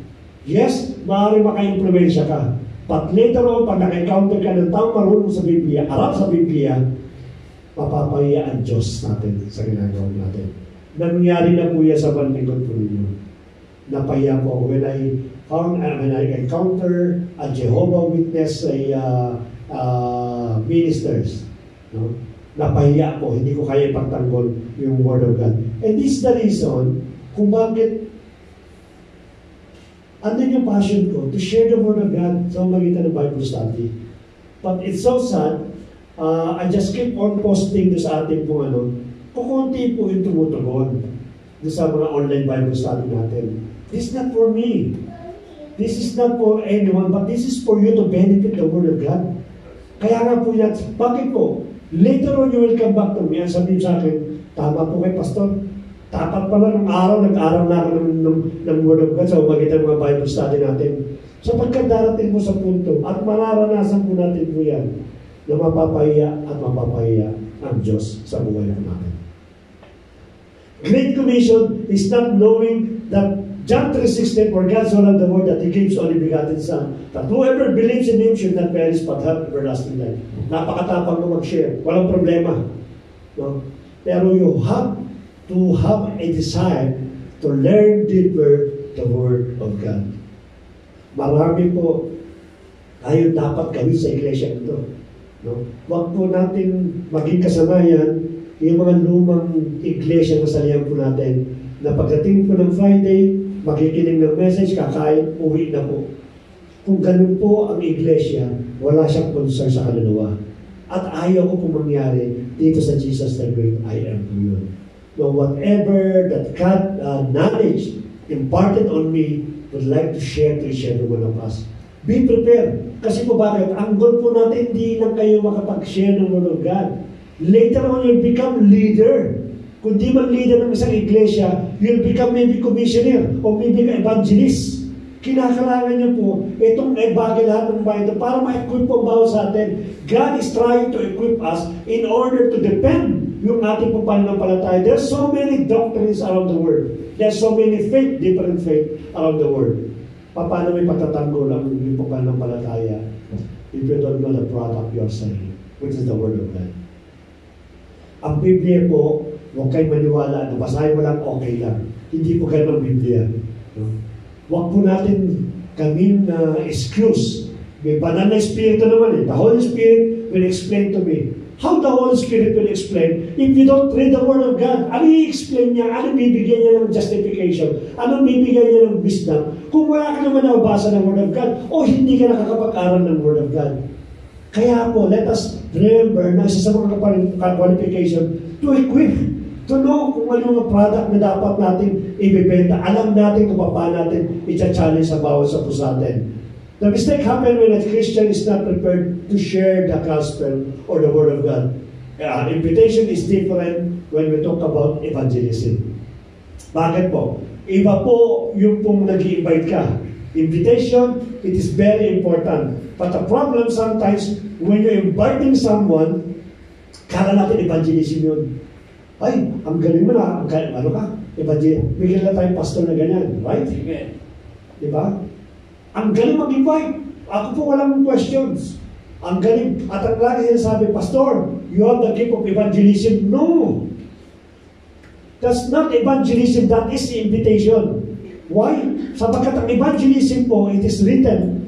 Yes, maaari maka-impluensya ka. But later on, pag naka-encounter ka ng taong marunong sa Biblia, alam sa Biblia, mapapahiya ang Diyos natin sa ginagawa natin. Nangyari na po yan sa bandingon po ninyo. Napahiya po ako when I encounter a Jehovah Witness ministers. No? Napahiya po, hindi ko kaya pagtanggol yung Word of God. And this is the reason kung bakit andun yung passion ko to share the Word of God sa magitan ng Bible study. But it's so sad, I just keep on posting do sa ating pong kukunti po yung tumutugon do sa mga online Bible study natin. This is not for me. This is not for anyone, but this is for you to benefit the Word of God. Kaya nga po yan, bakit po? Later on, you will come back to me and sabihin sa akin, tama po kay Pastor. Tapat pala nung araw, nag-araw na ako ng Word of God sa umagitan ng mga Bible study natin. Sapagkat darating mo sa punto at mararanasan po natin po yan na mapapahiya at mapapahiya ang Diyos sa buhay natin. Great Commission is not knowing that John 3:16, for God so loved the world that He gives only begotten Son, that whoever believes in Him should not perish but have everlasting life. Napakatapang mo mag-share. Walang problema. No? Pero you have to have a desire to learn deeper the Word of God. Marami po tayo dapat gawin sa iglesia ito. No? Huwag po natin maging kasanayan yung mga lumang iglesia na salihan po natin na pagdating po ng Friday, makikinig ng message, kakain, uwi na po. Kung ganun po ang iglesia, wala siyang concern sa kaluluwa. At ayaw ko pong mangyari dito sa Jesus the Great I Am po yun. No, whatever that God knowledge imparted on me, would like to share to each every one of us. Be prepared. Kasi po bakit? Ang goal po natin, hindi lang kayo makapag-share ng Word of God. Later on, you'll become leader. Kung di man leader ng isang iglesia, you'll become maybe commissioner o maybe evangelist. Kinakailangan niyo po itong bagay lahat ng bayan para ma-equip po bawat sa atin. God is trying to equip us in order to defend yung ating pananampalataya. There's so many doctrines around the world. There's so many faith, different faith around the world. Paano may pagtatanggol ang yung pananampalataya if you don't know the product you're saying, which is the Word of God. Ang Biblia po, huwag kayong maniwala na basahin mo lang, okay lang. Hindi po kayo ng Biblia. No? Huwag po natin kaming excuse. May banal na Espiritu naman eh. The Holy Spirit will explain to me. How the Holy Spirit will explain if you don't read the Word of God? Ano i-explain niya? Ano bibigyan niya ng justification? Ano bibigyan niya ng wisdom? Kung wala ka naman nabasa ng Word of God o hindi ka nakakapag-aral ng Word of God. Kaya po, let us remember na isa sa mga qualification to equip, to know kung ano mga product na dapat natin ibibenta. Alam natin kung paano natin i-challenge sa bawat sa puso natin. The mistake happens when a Christian is not prepared to share the gospel or the Word of God. Invitation is different when we talk about evangelism. Bakit po? Iba po yung pong nag-i-invite ka. Invitation, it is very important. But the problem sometimes, when you're inviting someone, kala natin evangelism yun. Ay, ang galing mo na. Ano ka? Evangelism. Bigyan lang tayong pastor na ganyan. Right? Amen. Diba? Ang galing mag-invite. Ako po walang questions. Ang galing. At ang lagi sinasabi, Pastor, you have the gift of evangelism. No. That's not evangelism. That is the invitation. Why? Sapagkat ang evangelism po, it is written,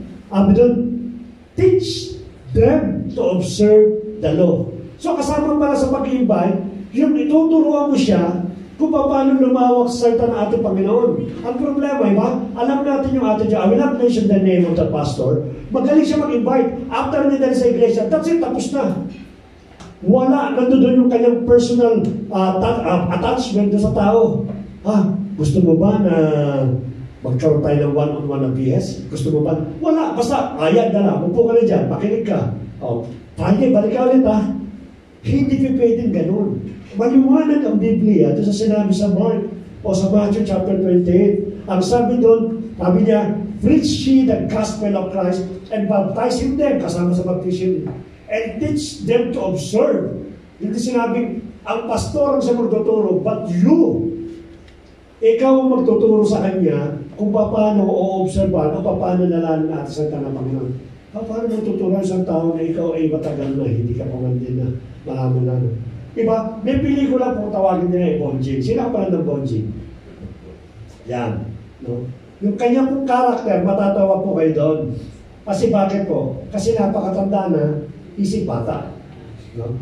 teach them to observe the law. So kasama pala sa pag-invite, yung ituturuan mo siya kung paano lumawak sa salita ng ating Panginoon. Ang problema, iba? Alam natin yung ating Diyos. I will not mention the name of the pastor. Magaling siya mag-invite. After niya dali sa iglesia, that's it, tapos na. Wala, nandoon yung kanyang personal attachment sa tao. Gusto mo ba na magkaroon tayo ng one-on-one na PS? Gusto mo ba? Wala, basta, ayan na lang, upo ka na dyan, pakinig ka. Friday, balik ka ulit Hindi ka pwedeng ganun. Maliwanag ang Biblia, ito sa sinabi sa Mark, o sa Matthew chapter 28. Ang sabi doon, sabi niya, preach ye the gospel of Christ and baptize him them, kasama sa baptism, and teach them to observe. Hindi sinabing, ang pastor ang siya magtuturo, but you, ikaw ang magtuturo sa kanya kung paano o-observan o paano nalaman natin sa tanang Panginoon. Paano magtuturuan sa tao na ikaw ay matagal na, hindi ka pamandin na malaman na. Diba? May pelikula po tawagin nila Bonjing. Sino ka pala ng Bonjing? Yan. No? Yung kanya pong karakter, matatawa po kayo doon. Kasi bakit po? Kasi napakatanda na, isip bata. No?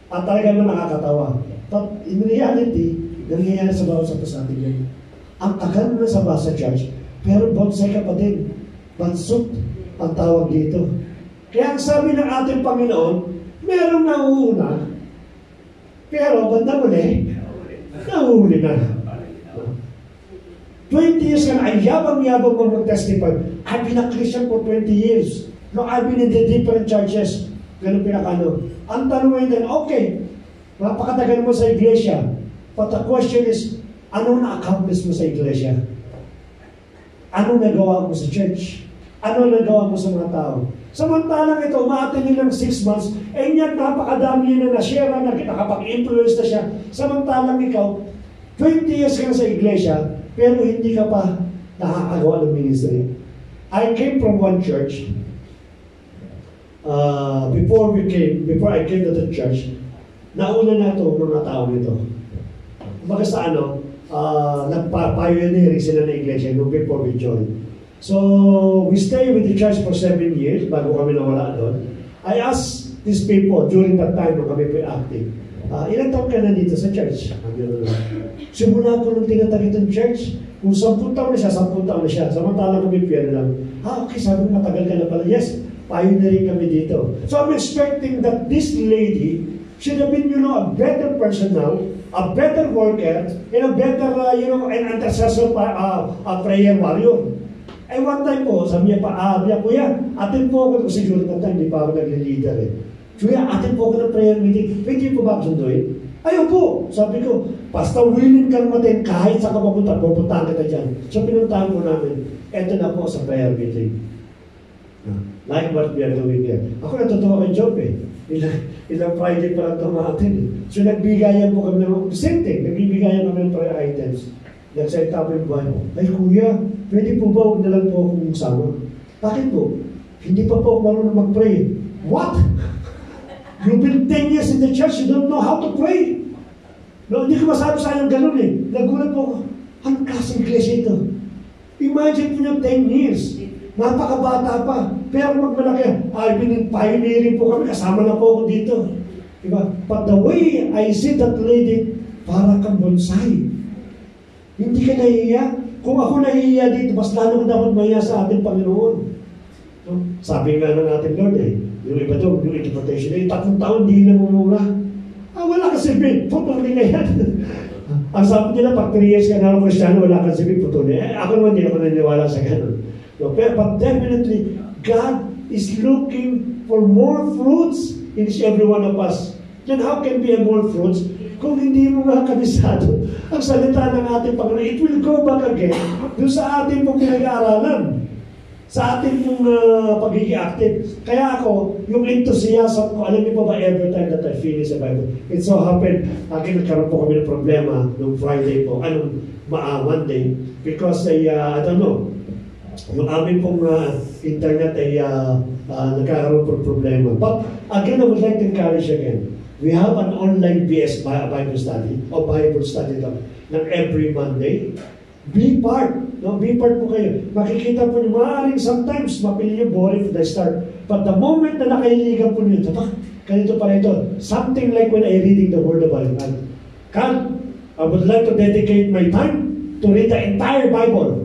At talaga naman nakakatawa. But in reality, nangyayari sa bawat sa atin yan. Ang tagal mo na sa church, pero bonsai ka pa din. Bansot ang tawag dito. Kaya ang sabi ng ating Panginoon, merong nauuna, pero banda muli, nahuli na. 20 years ka na, ay yabang-yabang mo mag-testify. I've been a Christian for 20 years. No, I've been in the different churches. Ganun pinakano. Ang tanong ngayon din, okay, napakatagal mo sa iglesia. But the question is, ano na-accomplish mo sa iglesia? Ano nagawa mo sa church? Ano nagawa mo sa mga tao? Samantalang ito, umaatin nilang 6 months, yan, napakadami yun na na-share na nakapag-influence na siya. Samantalang ikaw, 20 years ka na sa iglesia, pero hindi ka pa nakakagawa ng ministry. I came from one church. Before I came to the church, nauna na ito mga tao nito. Kumbaga sa nagpa-pioneering sila ng iglesia before we joined. So, we stayed with the church for 7 years bago kami nawala doon. I asked these people during that time nung kami active, ilang taon ka na dito sa church? Simula po nung tinatagit ng church, kung 10 taon na siya, 10 taon na siya. Samantalang kami piyano lang. Okay, sabi mo matagal ka na pala. Yes, pioneering kami dito. So I'm expecting that this lady should have been, a better person now, a better worker, and a better, an intercessor, prayer warrior. Ay, one time po, sabi niya kuya, atin po ako, kasi siguro na time, hindi pa ako nag-leader Kuya, atin po ako ng prayer meeting. Pwede po ba ako sunduin? Ayaw po. Sabi ko, basta willing kang matin kahit sa pupuntahan kita dyan. So, pinuntahan po namin. Eto na po sa prayer meeting. Like what we are doing here. Ako natutuwa kay Job Ilang Friday pa lang tumatin So, nagbigayan po kami ng same thing. Nagbigayan kami ng prayer items. Nagsalita po yung buhay. Ay, kuya, pwede po ba huwag na lang po akong sama? Bakit po? Hindi pa po marunong mag-pray. What? You've been 10 years in the church, you don't know how to pray. No, hindi ko masabi sa inyo ganun Nagulat po ako, anong klaseng iglesia ito? Imagine po nyo 10 years. Napakabata pa. Pero magmalaki, pioneering po kami, kasama na po ako dito. Diba? But the way I see that lady, para kang bonsai. Hindi ka nahihiya. Kung ako nahihiya dito, mas lalo ko dapat mahiya sa ating Panginoon. No? Sabi nga ng ating Lord yung iba doon, yung interpretation 3 taon, di na mumura. Wala ka silbi, putulin na yan. Ang sabi nila, pag 3 years ka na ng Kristiyano, wala ka silbi, putulin. Ako naman, di ako naniniwala sa ganun. No? But definitely, God is looking for more fruits in each every one of us. Then how can be more fruits? Kung hindi mo nga kabisado ang salita ng ating Panginoon, it will go back again doon sa ating pong pinag-aaralan, sa ating pong pagiging active. Kaya ako, yung enthusiasm ko, alam niyo pa ba, every time that I finish the Bible, it so happened, nagkaroon po kami ng problema nung Friday po, Monday, because I don't know, yung amin pong internet ay nagkakaroon po problema. But again, I would like to encourage again, we have an online BS Bible study o Bible study ng every Monday. Be part. No? Be part po kayo. Makikita po niyo, maaaring sometimes mapili niyo boring for the start. But the moment na nakahiligan po niyo, ganito pala ito. Something like when I reading the Word of God. I would like to dedicate my time to read the entire Bible.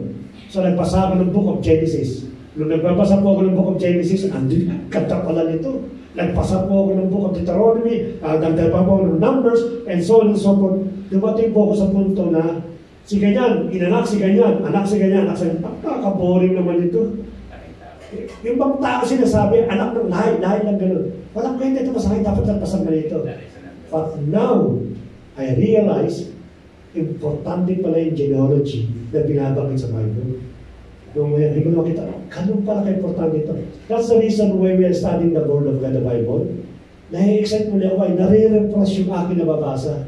So nagpasa ako ng book of Genesis. Nung nagbabasa po ako ng Book of Genesis, andun, kanta pala nito. Nagpasa po ako ng Book of Deuteronomy, nagdala pa po ng Numbers, and so on and so forth. Dumating po ako sa punto na, si ganyan, inanak si ganyan, anak si ganyan, anak si ganyan. Nakaka-boring naman ito. Yung bang tao sinasabi, anak ng lahat lang ganun. Walang kwenta ito sa akin, dapat nagpasang ganito. But now, I realize, importante pala yung genealogy na binabanggit sa Bible. Nung hindi ko nakita, ganun pala ka-importante ito. That's the reason why we are studying the Word of God, the Bible. Nai-excite muli ako, ay nare-refresh yung aking nababasa.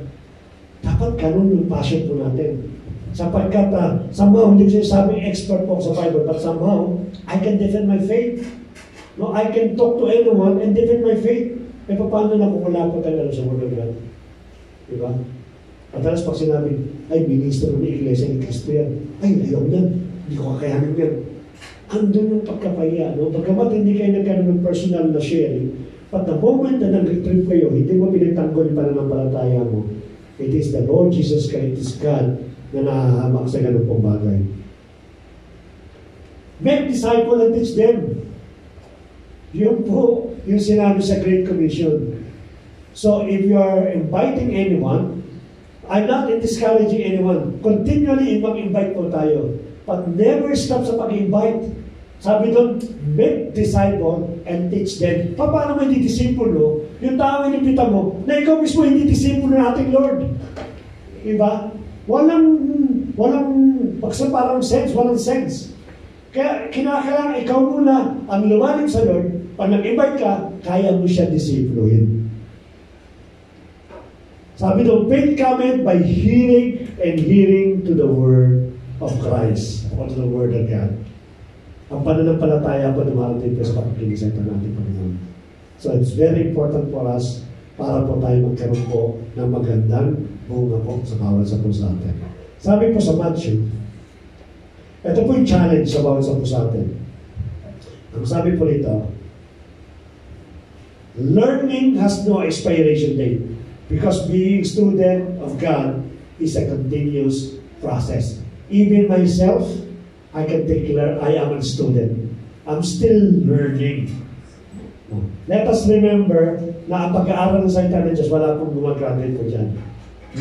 Dapat ganun yung passion po natin. Sapagkat somehow, hindi ko sinasabing expert po sa Bible, but somehow, I can defend my faith. No, I can talk to anyone and defend my faith. E paano na kung wala po tayo sa Word of God? Diba? At alas pag sinabi, ay, ministro ni Iglesia ni Cristo yan. Ay, ayaw yan. Hindi ko kakayanin yan. Andun yung pagkapahiya. No? Pagkamat hindi kayo nagkaroon ng personal na sharing, but the moment na nag-retrieve kayo, hindi mo pinatanggol yung pananampalataya mo. It is the Lord Jesus Christ, it is God, na nahahamak sa ganun pong bagay. Make disciple and teach them. Yun po yung sinabi sa Great Commission. So if you are inviting anyone, I'm not discouraging anyone. Continually mag-invite po tayo. But never stop sa pag-invite. Sabi doon, make disciple and teach them. Paano mo hindi disipulo? Yung tao inipita mo, na ikaw mismo hindi disipulo ng ating Lord. Diba? Walang parang sense, walang sense. Kaya kinakailangan ikaw muna ang lumalim sa Lord. Pag nag-invite ka, kaya mo siya disipluhin. Sabi doon, faith cometh by hearing and hearing to the word of Christ, or to the word of God. Ang pananampalataya po dumarating po sa pakikinig natin, Panginoon. So it's very important for us para po tayo magkaroon po ng magandang bunga po sa bawat sa puso natin. Sabi po sa Matthew, ito po yung challenge sa bawat sa puso natin. Ang sabi po rito, learning has no expiration date because being student of God is a continuous process. Even myself, I can declare I am a student. I'm still learning. Let us remember na ang pag-aaral ng salita ng Diyos, wala pong gumagraduate po dyan.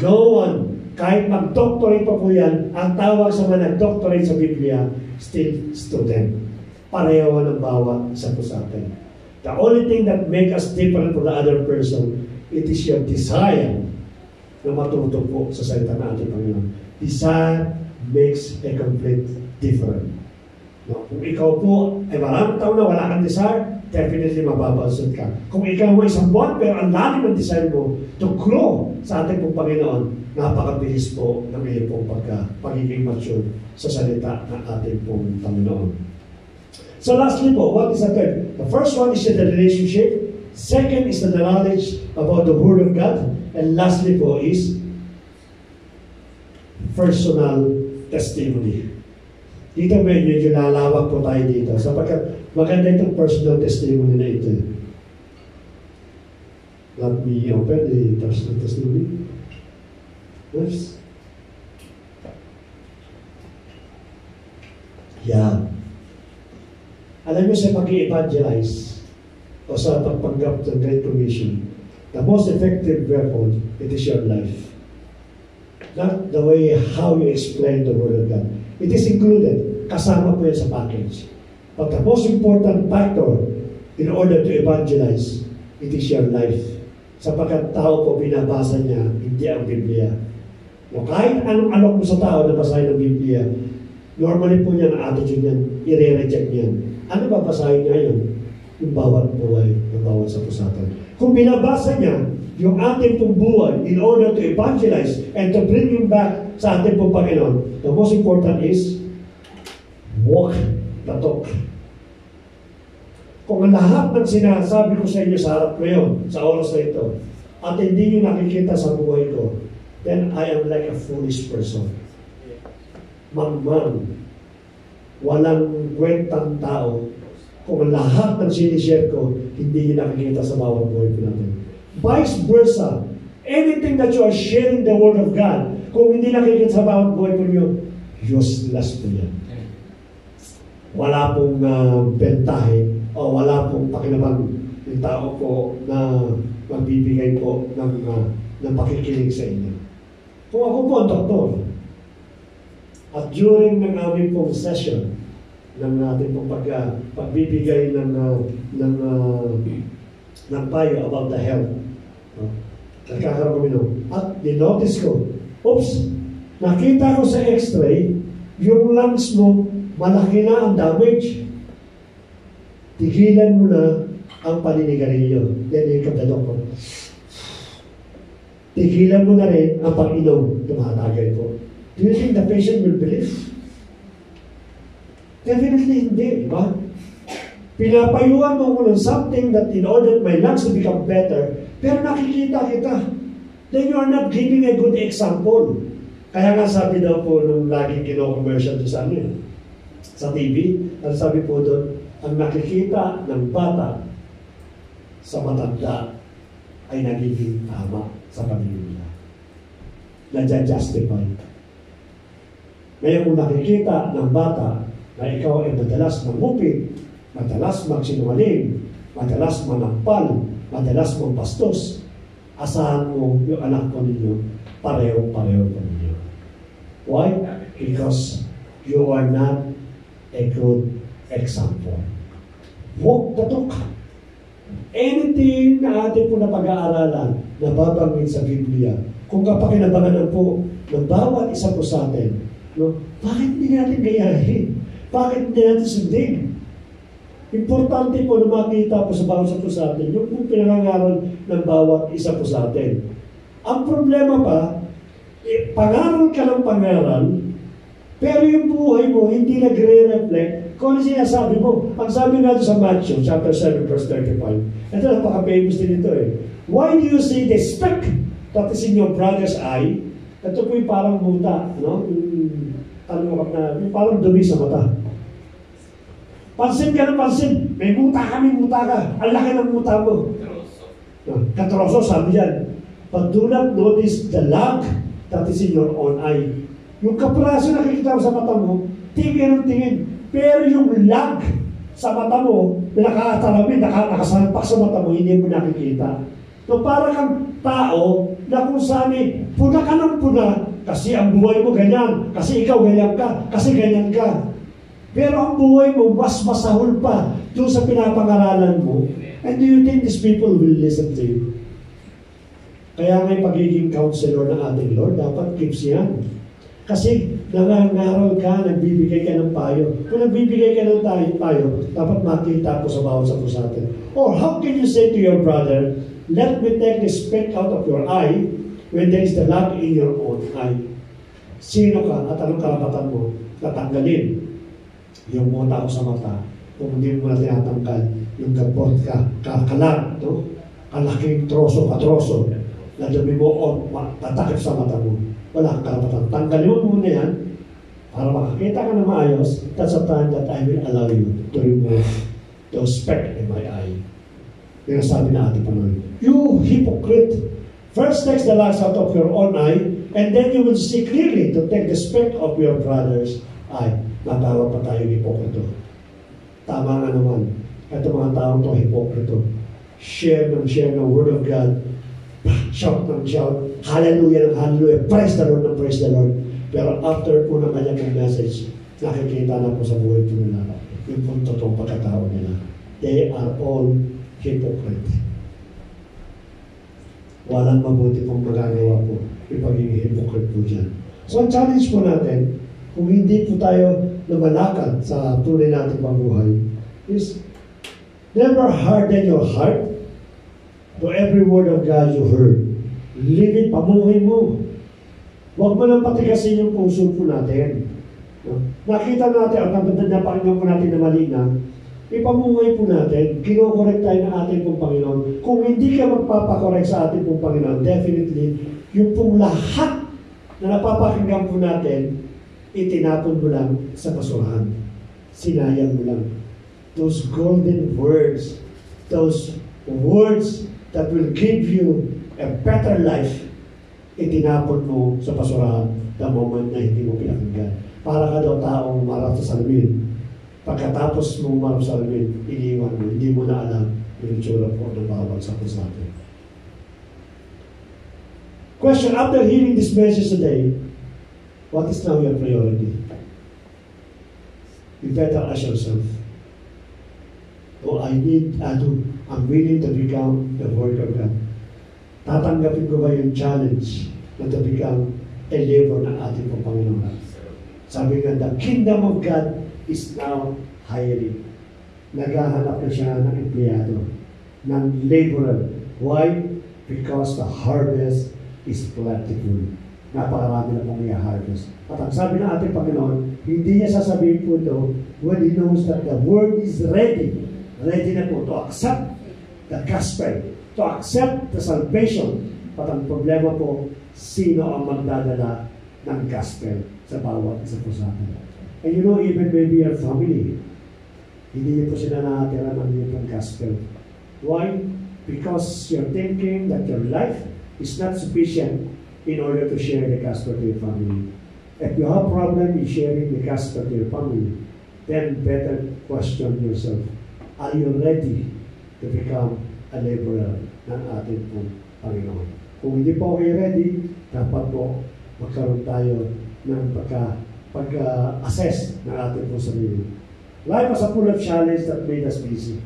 No one, kahit mag-doctorate pa po yan, ang tawag sa mga nag-doctorate sa Biblia, still student. Pareho ng bawat isa po sa atin. The only thing that make us different from the other person, it is your desire na matuto po sa salita ng ating Panginoon. Desire makes a complete difference. No? Kung ikaw po ay maraming taon na wala kang desire, definitely mababalsot ka. Kung ikaw mo isang buwan, pero ang lalim ng desire mo to grow sa ating pong Panginoon, napakabilis po ng iyong pong pagiging mature sa salita ng ating pong Panginoon. So lastly po, what is the third? The first one is the relationship. Second is the knowledge about the Word of God. And lastly po is personal testimony. Dito medyo lalawak po tayo dito sapagkat maganda itong personal testimony na ito. Let me open the personal testimony. Oops. Yeah. Alam niyo sa pag-i-evangelize o sa pagpanggap ng Great Commission, the most effective weapon, it is your life. Not the way how you explain the Word of God. It is included. Kasama po yan sa package. But the most important factor in order to evangelize, it is your life. Sapagkat tao po binabasa niya, hindi ang Biblia. No, kahit anong alok mo sa tao na basahin ng Biblia, normally po niya ang attitude niyan, i-reject niyan. Ano ba basahin niya yun? Yung bawat buhay, yung bawat sa pusatan. Kung binabasa niya, yung ating pong buhay in order to evangelize and to bring him back sa ating pong Panginoon, the most important is walk the talk. Kung ang lahat ng sinasabi ko sa inyo sa harap ngayon, sa oras na ito, at hindi nyo nakikita sa buhay ko, then I am like a foolish person. Mangmang, walang kwentang tao, kung ang lahat ng sinishare ko, hindi nyo nakikita sa bawat buhay ko natin. Vice versa, anything that you are sharing the Word of God, kung hindi nakikita sa bawat buhay ko nyo, useless po yan. wala pong bentahe o wala pong pakinabang yung tao po na magbibigay po ng pakikinig sa inyo. Kung ako po ang doktor, at during ng aming pong session, ng ating pong pagbibigay ng payo about the health, nagkakaroon kami nun. At dinotice ko, oops, nakita ko sa x-ray, yung lungs mo, malaki na ang damage. Tigilan mo na ang paninigarilyo. Then you come the doctor. Tigilan mo na rin ang pag-inom. Tumatagay po. Do you think the patient will believe? Definitely hindi, di ba? Pinapayuhan mo ng something that in order my lungs to become better, pero nakikita kita. Then you are not giving a good example. Kaya nga sabi daw po nung laging kino-commercial sa amin, sa TV, ang sabi po doon, ang nakikita ng bata sa matanda ay nagiging tama sa pamilya. Nadya-justify. Ngayon kung nakikita ng bata na ikaw ay madalas mangupit, madalas magsinungaling, madalas manampal, madalas magbastos, asahan mo yung anak ko ninyo, pareho-pareho ko ninyo. Why? Because you are not a good example. Walk the talk. Anything na ating po na pag-aaralan na babanggit sa Biblia, kung kapakinabangan po ng bawat isa po sa atin, no, bakit hindi natin gayahin? Bakit hindi natin sundin? Importante po na makita po sa bawat isa po sa atin, yung po pinangangaral ng bawat isa po sa atin. Ang problema pa, pangaral ka ng pangaral, pero yung buhay mo hindi nagre-reflect kung ano sinasabi mo. Ang sabi nga sa Matthew, chapter 7, verse 35. Ito, napaka-famous din ito eh. Why do you see the speck that is in your brother's eye? Ito po yung parang muta, no? Yung parang dumi sa mata. Pansin ka na pansin. May muta ka. Ang laki ng muta mo. Katroso, sabi yan. But do not notice the log that is in your own eye. Yung kapraso na nakikita mo sa mata mo, tingin ng tingin. Pero yung lag sa mata mo, nakakatalamin, nakasalpak sa mata mo, hindi mo nakikita. So para kang tao na kung saan puna ka ng puna, kasi ang buhay mo ganyan, kasi ikaw ganyan ka, kasi ganyan ka. Pero ang buhay mo mas masahol pa doon sa pinapangaralan mo. And do you think these people will listen to you? Kaya nga'y pagiging counselor ng ating Lord, dapat keeps yan. Kasi nangangaral ka, nagbibigay ka ng payo. Kung nagbibigay ka ng payo, dapat makita po sa bawat sa sa atin. Or how can you say to your brother, let me take the speck out of your eye when there is the log in your own eye? Sino ka at anong karapatan mo natanggalin yung mota ko sa mata kung hindi mo na tinatanggal yung gabot kalag, no? Kalaking katroso na dumi mo o tatakip sa mata mo. Wala kang karapatan. Tanggalin mo muna yan para makakita ka na maayos. That's the time that I will allow you to remove those speck in my eye. Yung sabi na ating Panginoon, you hypocrite! First take the log out of your own eye, and then you will see clearly to take the speck of your brother's eye. Natawag pa tayo hipokrito. Tama nga naman. Ito mga taong to hipokrito. Share ng Word of God. Shout ng shout. Hallelujah ng hallelujah. Praise the Lord ng praise the Lord. Pero after po ng kanyang message, nakikita na po sa buhay po nila yung po totoong pagkatao nila. They are all hypocrite. Walang mabuti pong magagawa po yung pagiging hypocrite po dyan. So ang challenge po natin, kung hindi po tayo lumalakad sa tunay nating pambuhay, is never harden your heart to every word of God you heard. Live it, pamuhay mo. Huwag mo lang patigasin yung puso po natin. Nakita natin, ang napakinggan po natin na mali na, ipamuhay po natin, kinokorek tayo ng ating pong Panginoon. Kung hindi ka magpapakorek sa ating pong Panginoon, definitely, yung pong lahat na napapakinggan po natin, itinapon mo lang sa basurahan. Sinayang mo lang. Those golden words, those words that will give you a better life, itinapon mo sa basurahan the moment na hindi mo pinakinggan. Para ka daw taong marap sa salamin. Pagkatapos mo marusalamin, iniwan mo, hindi mo na alam yung itsura po ng bawat sa atin. Question, after hearing this message today, what is now your priority? You better ask yourself, I'm willing to become the Word of God. Tatanggapin ko ba yung challenge na to become a labor ng ating Panginoon? Sabi nga, the kingdom of God is now hiring. Naghahanap na siya ng empleyado, ng laborer. Why? Because the harvest is plentiful. Napakarami na pong i-harvest. At ang sabi ng ating Panginoon, hindi niya sasabihin po ito when He knows that the word is ready. Ready na po to accept the gospel, to accept the salvation. At ang problema po, sino ang magdadala ng gospel sa bawat isa po sa atin. And you know, even maybe your family, hindi niyo po sila nakatira ng iyong gospel. Why? Because you're thinking that your life is not sufficient in order to share the gospel to your family. If you have problem in sharing the gospel to your family, then better question yourself. Are you ready to become a laborer ng ating pong Panginoon? Kung hindi po kayo ready, dapat po magkaroon tayo ng pag-assess ng ating pong sarili. Life was full of challenge that made us busy.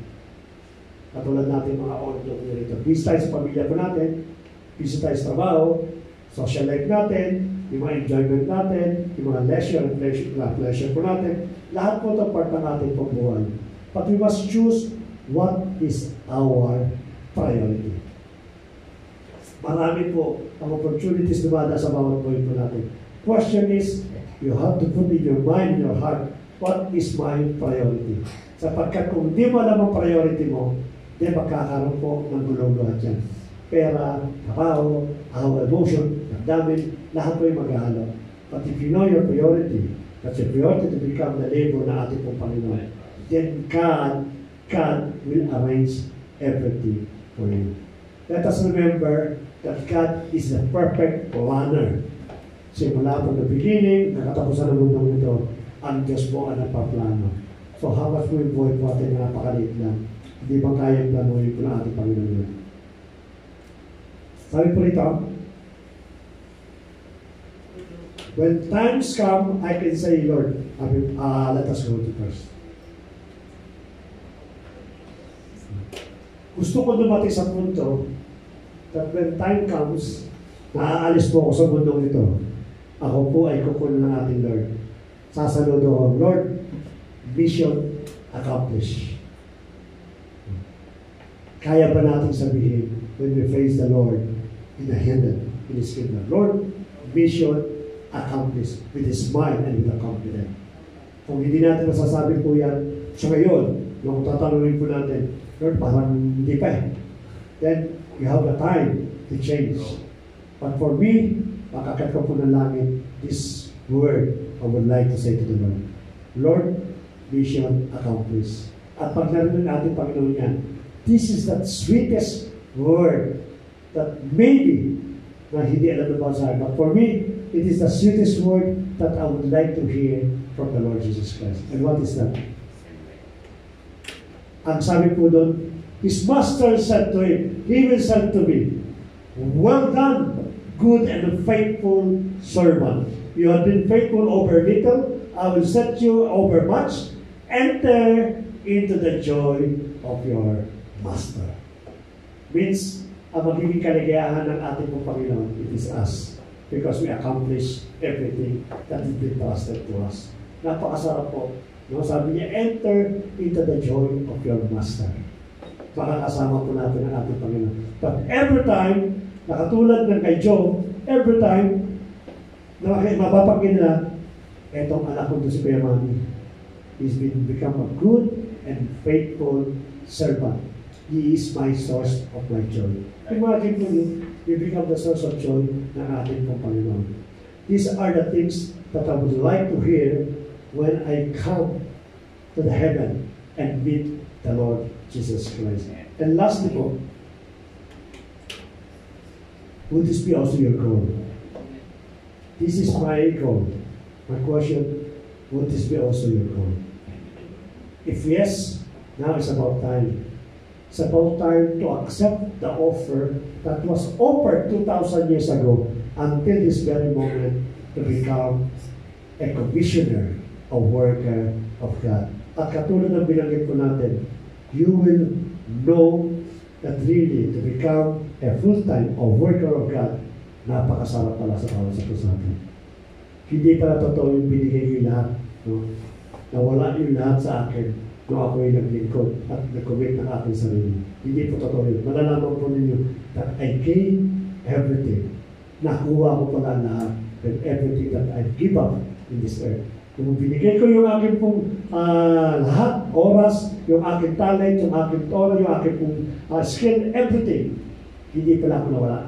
Katulad natin mga on-job nito. Busy tayo sa pamilya po natin, busy tayo sa trabaho, social life natin, yung mga enjoyment natin, yung mga leisure and pleasure po natin. Lahat po ito part ng ating pagbuhay. But we must choose what is our priority. Marami po ang opportunities na sa bawat buhay po natin. Question is, you have to put in your mind, in your heart, what is my priority? Sapagkat kung di mo alam ang priority mo, di magkakaroon po ng gulong-gulong dyan. Pera, trabaho, our emotion, damdamin, lahat po yung maghahalo. But if you know your priority, that's your priority to become the labor na ating pong Panginoon, then God will arrange everything for you. Let us remember that God is the perfect planner. Simula from the beginning, nakatapusan ng mundong ito, ang Diyos po ang nagpaplano. So how much mo yung buhay po atin na napakaliit lang? Hindi ba kayang planuhin po ng ating Panginoon? Sabi po rito, when times come, I can say, Lord, let us go to first. Gusto ko dumating sa punto that when time comes, naaalis po ako sa mundong ito. Ako po ay kukunin ng ating Lord. Sasaludo ako, Lord, mission accomplished. Kaya ba natin sabihin when we face the Lord in the heaven, in His kingdom? Lord, mission accomplished with a smile and with a confidence. Kung hindi natin masasabi po yan, sa ngayon, nung tatanungin po natin, Lord, parang hindi pa eh. Then, you have the time to change. But for me, makakat ko po ng langit, this word I would like to say to the Lord. Lord, mission accomplished. At pag narinig natin, Panginoon yan, this is the sweetest word that maybe na hindi alam na ba sa akin. But for me, it is the sweetest word that I would like to hear from the Lord Jesus Christ. And what is that? Ang sabi po doon, His master said to him, He will say to me, well done, good and faithful servant. You have been faithful over little, I will set you over much. Enter into the joy of your master. Means, ang magiging kaligayahan ng ating pong Panginoon, it is us. Because we accomplish everything that has been trusted to us. Napakasarap po. No? Sabi niya, enter into the joy of your master. Makakasama po natin ang ating Panginoon. But every time, nakatulad ng kay Job, every time, na mapapagin na, etong anak ko si Kuya Manny, he's become a good and faithful servant. He is my source of my joy. Imagine po you become the source of joy ng ating pong Panginoon. These are the things that I would like to hear when I come to the heaven and meet the Lord Jesus Christ. And lastly po, would this be also your goal? This is my goal. My question, would this be also your goal? If yes, now it's about time. It's about time to accept the offer that was offered 2,000 years ago until this very moment to become a commissioner, a worker of God. At katulad ng binanggit ko natin, you will know that really to become a full-time or worker of God, napakasarap pala sa bawat sa puso natin. Hindi pala totoo yung binigay ko yung lahat. No? Nawala yung lahat sa akin nung ako yung naglingkod at nag-commit ng aking sarili. Hindi po totoo yun. Malalaman po ninyo that I gain everything. Nakuha ko pala lahat and everything that I give up in this earth. Kung binigay ko yung aking pong lahat, oras, yung aking talent, yung aking tono, yung aking pong skill, everything, hindi pala ako nawala.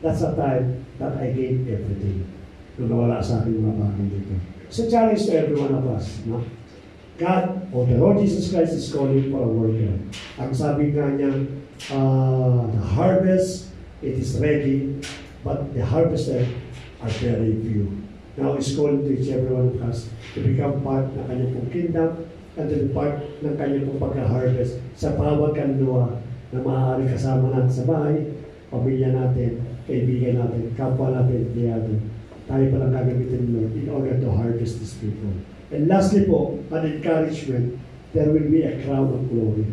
That's the time that I gained everything. Nung nawala sa akin mga bagay dito. It's a challenge to every one of us. No? God, or the Lord Jesus Christ is calling for a worker. Ang sabi nga niya, the harvest, it is ready, but the harvester are very few. Now He's calling to each every one of us to become part ng kanyang pong kingdom and to be part ng kanyang pong pagka-harvest sa bawat kaluluwa na maaari kasama natin sa bahay, pamilya natin, kaibigan natin, kapwa natin, diyato. Tayo palang gagamitin ng Lord in order to harvest these people. And lastly po, an encouragement, there will be a crown of glory.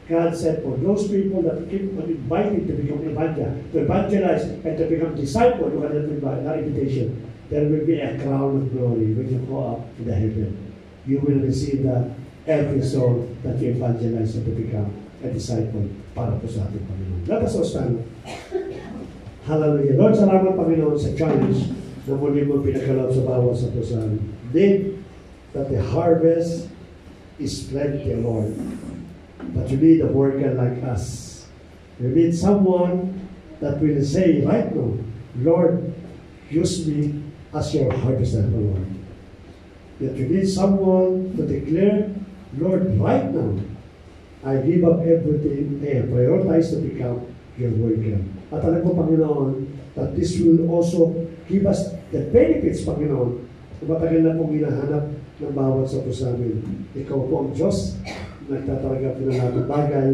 God said for those people that keep on inviting to become to evangelize and to become disciples who are not invitation, there will be a crown of glory when you go up to the heaven. You will receive that every soul that you evangelize and to become a disciple para po sa ating Panginoon. Let us all stand. Hallelujah. Lord, salamat Panginoon sa challenge na muli mo pinagkalap sa bawat sa pusan. Then, that the harvest is plenty, Lord. But you need a worker like us. You need someone that will say right now, Lord, use me as your harvester, Lord. That you need someone to declare, Lord, right now, I give up everything and prioritize to become your worker. At alam ko, Panginoon, that this will also give us the benefits, Panginoon. Matagal na pong hinahanap ng bawat sa puso namin. Ikaw po ang Diyos, nagtatalaga po na natin bagay,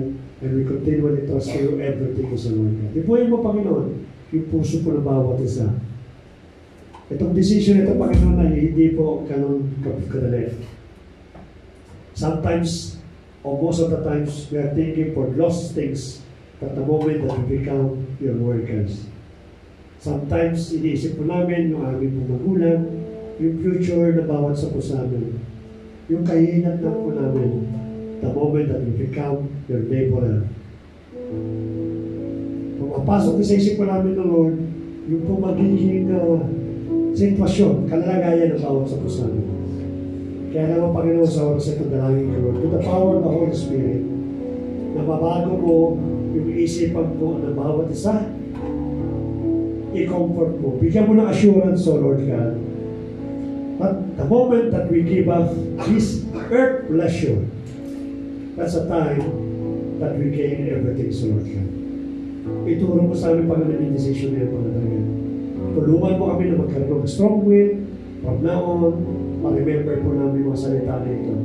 and we continually trust you everything is Lord God. Ipuhin mo, Panginoon, yung puso po ng bawat isa. Itong decision ito, Panginoon, na hindi po ganun kadali. Sometimes, or most of the times, we are thinking for lost things at the moment that we become your workers. Sometimes, iniisip po namin yung aming pong magulang, yung future na bawat sa puso namin, yung kahinat na po namin, the moment that we become your laborer. Pumapasok sa isip po namin ng Lord, yung po magiging sitwasyon, kalalagayan ng bawat sa puso namin. Kaya naman Panginoon sa oras ito, dalangin ka Lord, with the power of the Holy Spirit, na mabago mo yung isipan po ng bawat isa, i-comfort mo. Bigyan mo ng assurance, O Lord God, but the moment that we give up this earth pleasure, that's a time that we gain everything, so Lord God. Ituro mo sa amin Panginoon yung decision na yan, Panginoon. Tulungan mo kami na magkaroon ng strong will from now on. Pa-remember po namin mga salita na ito.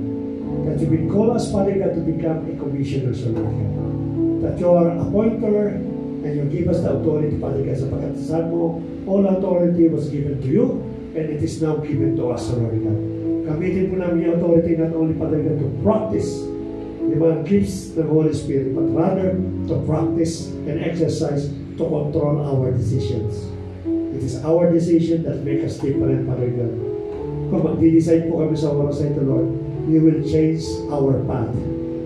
That you will call us, Father God, to become a commissioner, so Lord God. That you are a appointer and you give us the authority, Father God, sapagkat sa mo, all authority was given to you and it is now given to us, Lord God. Gamitin po namin yung authority not only, Father God, to practice the mga gifts ng Holy Spirit, but rather to practice and exercise to control our decisions. It is our decision that make us different, Father God. Kung magdi-decide po kami sa oras na ito, Lord, you will change our path.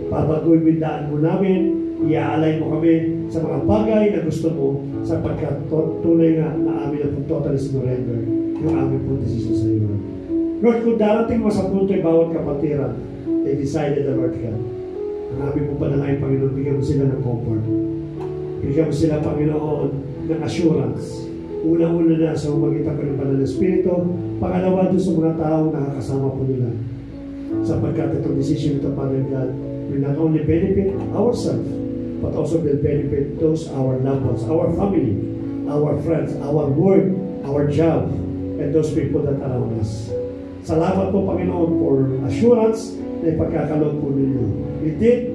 Babaguhin yung daan mo namin, i-aalay mo kami sa mga bagay na gusto mo sapagkat tunay nga na amin na totally surrender yung aming pong decision sa iyo. Lord, kung darating mo sa punto yung bawat kapatiran, they decided the Lord God. Ang aming pong panalangin, Panginoon, bigyan mo sila ng comfort. Bigyan mo sila, Panginoon, ng assurance. Una-una na sa umagitan ko ng Banal na Espiritu, pangalawa doon sa mga tao na nakakasama po nila. Sapagkat itong decision ito, Father God, will not only benefit ourselves, but also will benefit those our loved ones, our family, our friends, our work, our job, and those people that are around us. Salamat po, Panginoon, for assurance na ipagkakaloob po ninyo. Indeed,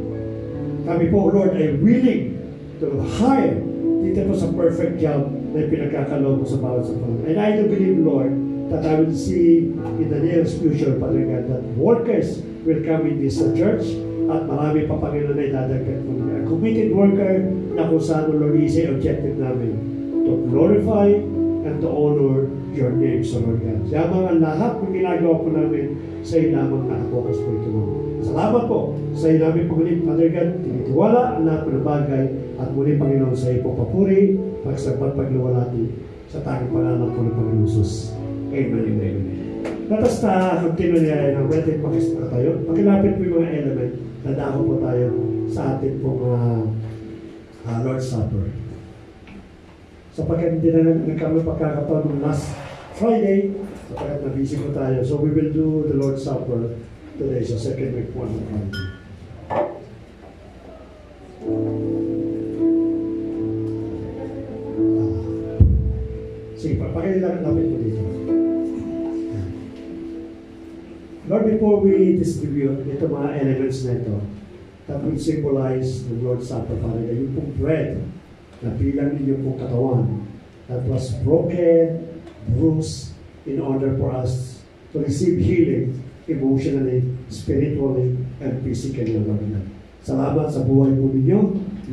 kami po, Lord, ay willing to hire dito po sa perfect job na ipinagkakaloob mo sa bawat sa Panginoon. And I do believe, Lord, that I will see in the nearest future, Father God, that workers will come in this church at marami pa, Panginoon, na idadagdag po nila. A committed worker na kung saan, Lord, isa yung objective namin to glorify and to honor your name, so Lord God. Kaya mga lahat ng ginagawa po namin sa iyo lamang nakapokus po ito. Salamat po sa iyo namin pagulin, Father God. Tinitiwala ang lahat ng bagay at muli, Panginoon, sa iyo po papuri, pagsagpat, pagluwalati sa tanging pangalan po ng Panginoon Jesus. Amen and amen. Let us continue niya ng natin pakisama tayo. Pagkalapit po yung mga element, nadako po tayo sa ating pong Lord's Supper. Sapagkat hindi na kami pagkakataon ng last Friday, sapagkat na-busy po tayo. So we will do the Lord's Supper today, so second week po ng Friday. Sige, pakilala namin po dito. Lord, before we distribute ito mga elements na ito, that will symbolize the Lord's Supper, Father, yung pong bread na bilang ninyong pong katawan that was broken, bruised, in order for us to receive healing emotionally, spiritually, and physically, Lord. Salamat sa buhay po ninyo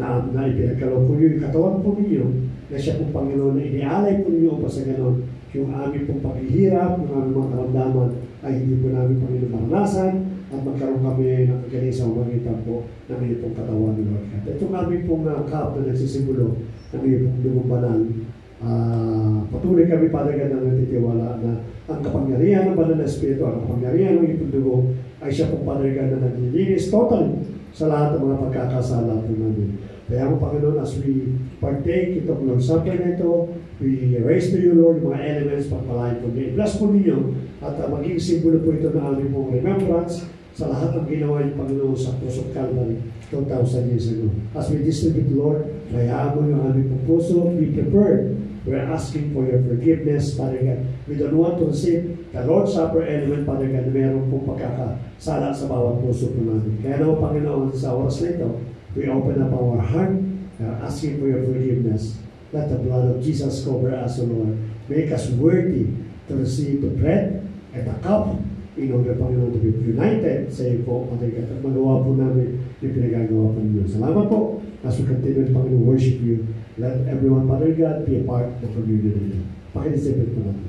na ipinagkaloob po yung katawan po ninyo na siya pong Panginoon na inialay po ninyo upang sa ganon yung aming pong paghihirap, yung aming mga karamdaman ay hindi po namin Panginoon maranasan at magkaroon kami ng kagaling sa umagitan po ng aming pong katawan ni Lord. At itong aming pong cup na nagsisimulo ng aming pong lumang banal, patuloy kami padagan na nagtitiwala na ang kapangyarihan ng banal na Espiritu, ang kapangyarihan ng ipong dugo ay siya pong padagan na naglilinis total sa lahat ng mga pagkakasala po namin. Kaya mo, Panginoon, as we partake itong Lord's Supper na ito, we raise to you, Lord, yung mga elements, pagpalain po niyo. I-bless po ninyo at maging simbolo po ito ng aming pong remembrance sa lahat ng ginawa yung Panginoon sa puso Calvary 2,000 years ago. As we distribute, Lord, hayaan mo yung aming pong puso, be prepared. We're asking for your forgiveness, Father God. We don't want to receive the Lord's Supper element, Father God, na mayroon pong pagkakasala sa bawat puso po namin. Kaya naman, Panginoon, sa oras na ito, we open up our heart, asking for your forgiveness. Let the blood of Jesus cover us, O Lord. Make us worthy to receive the bread and the cup in order, Panginoon, to be united sa iyo po, Father God. At magawa po namin yung pinagagawa po ninyo. Salamat po. As we continue, Panginoon, worship you. Let everyone, Father God, be a part of the community. Pakinisipin po natin.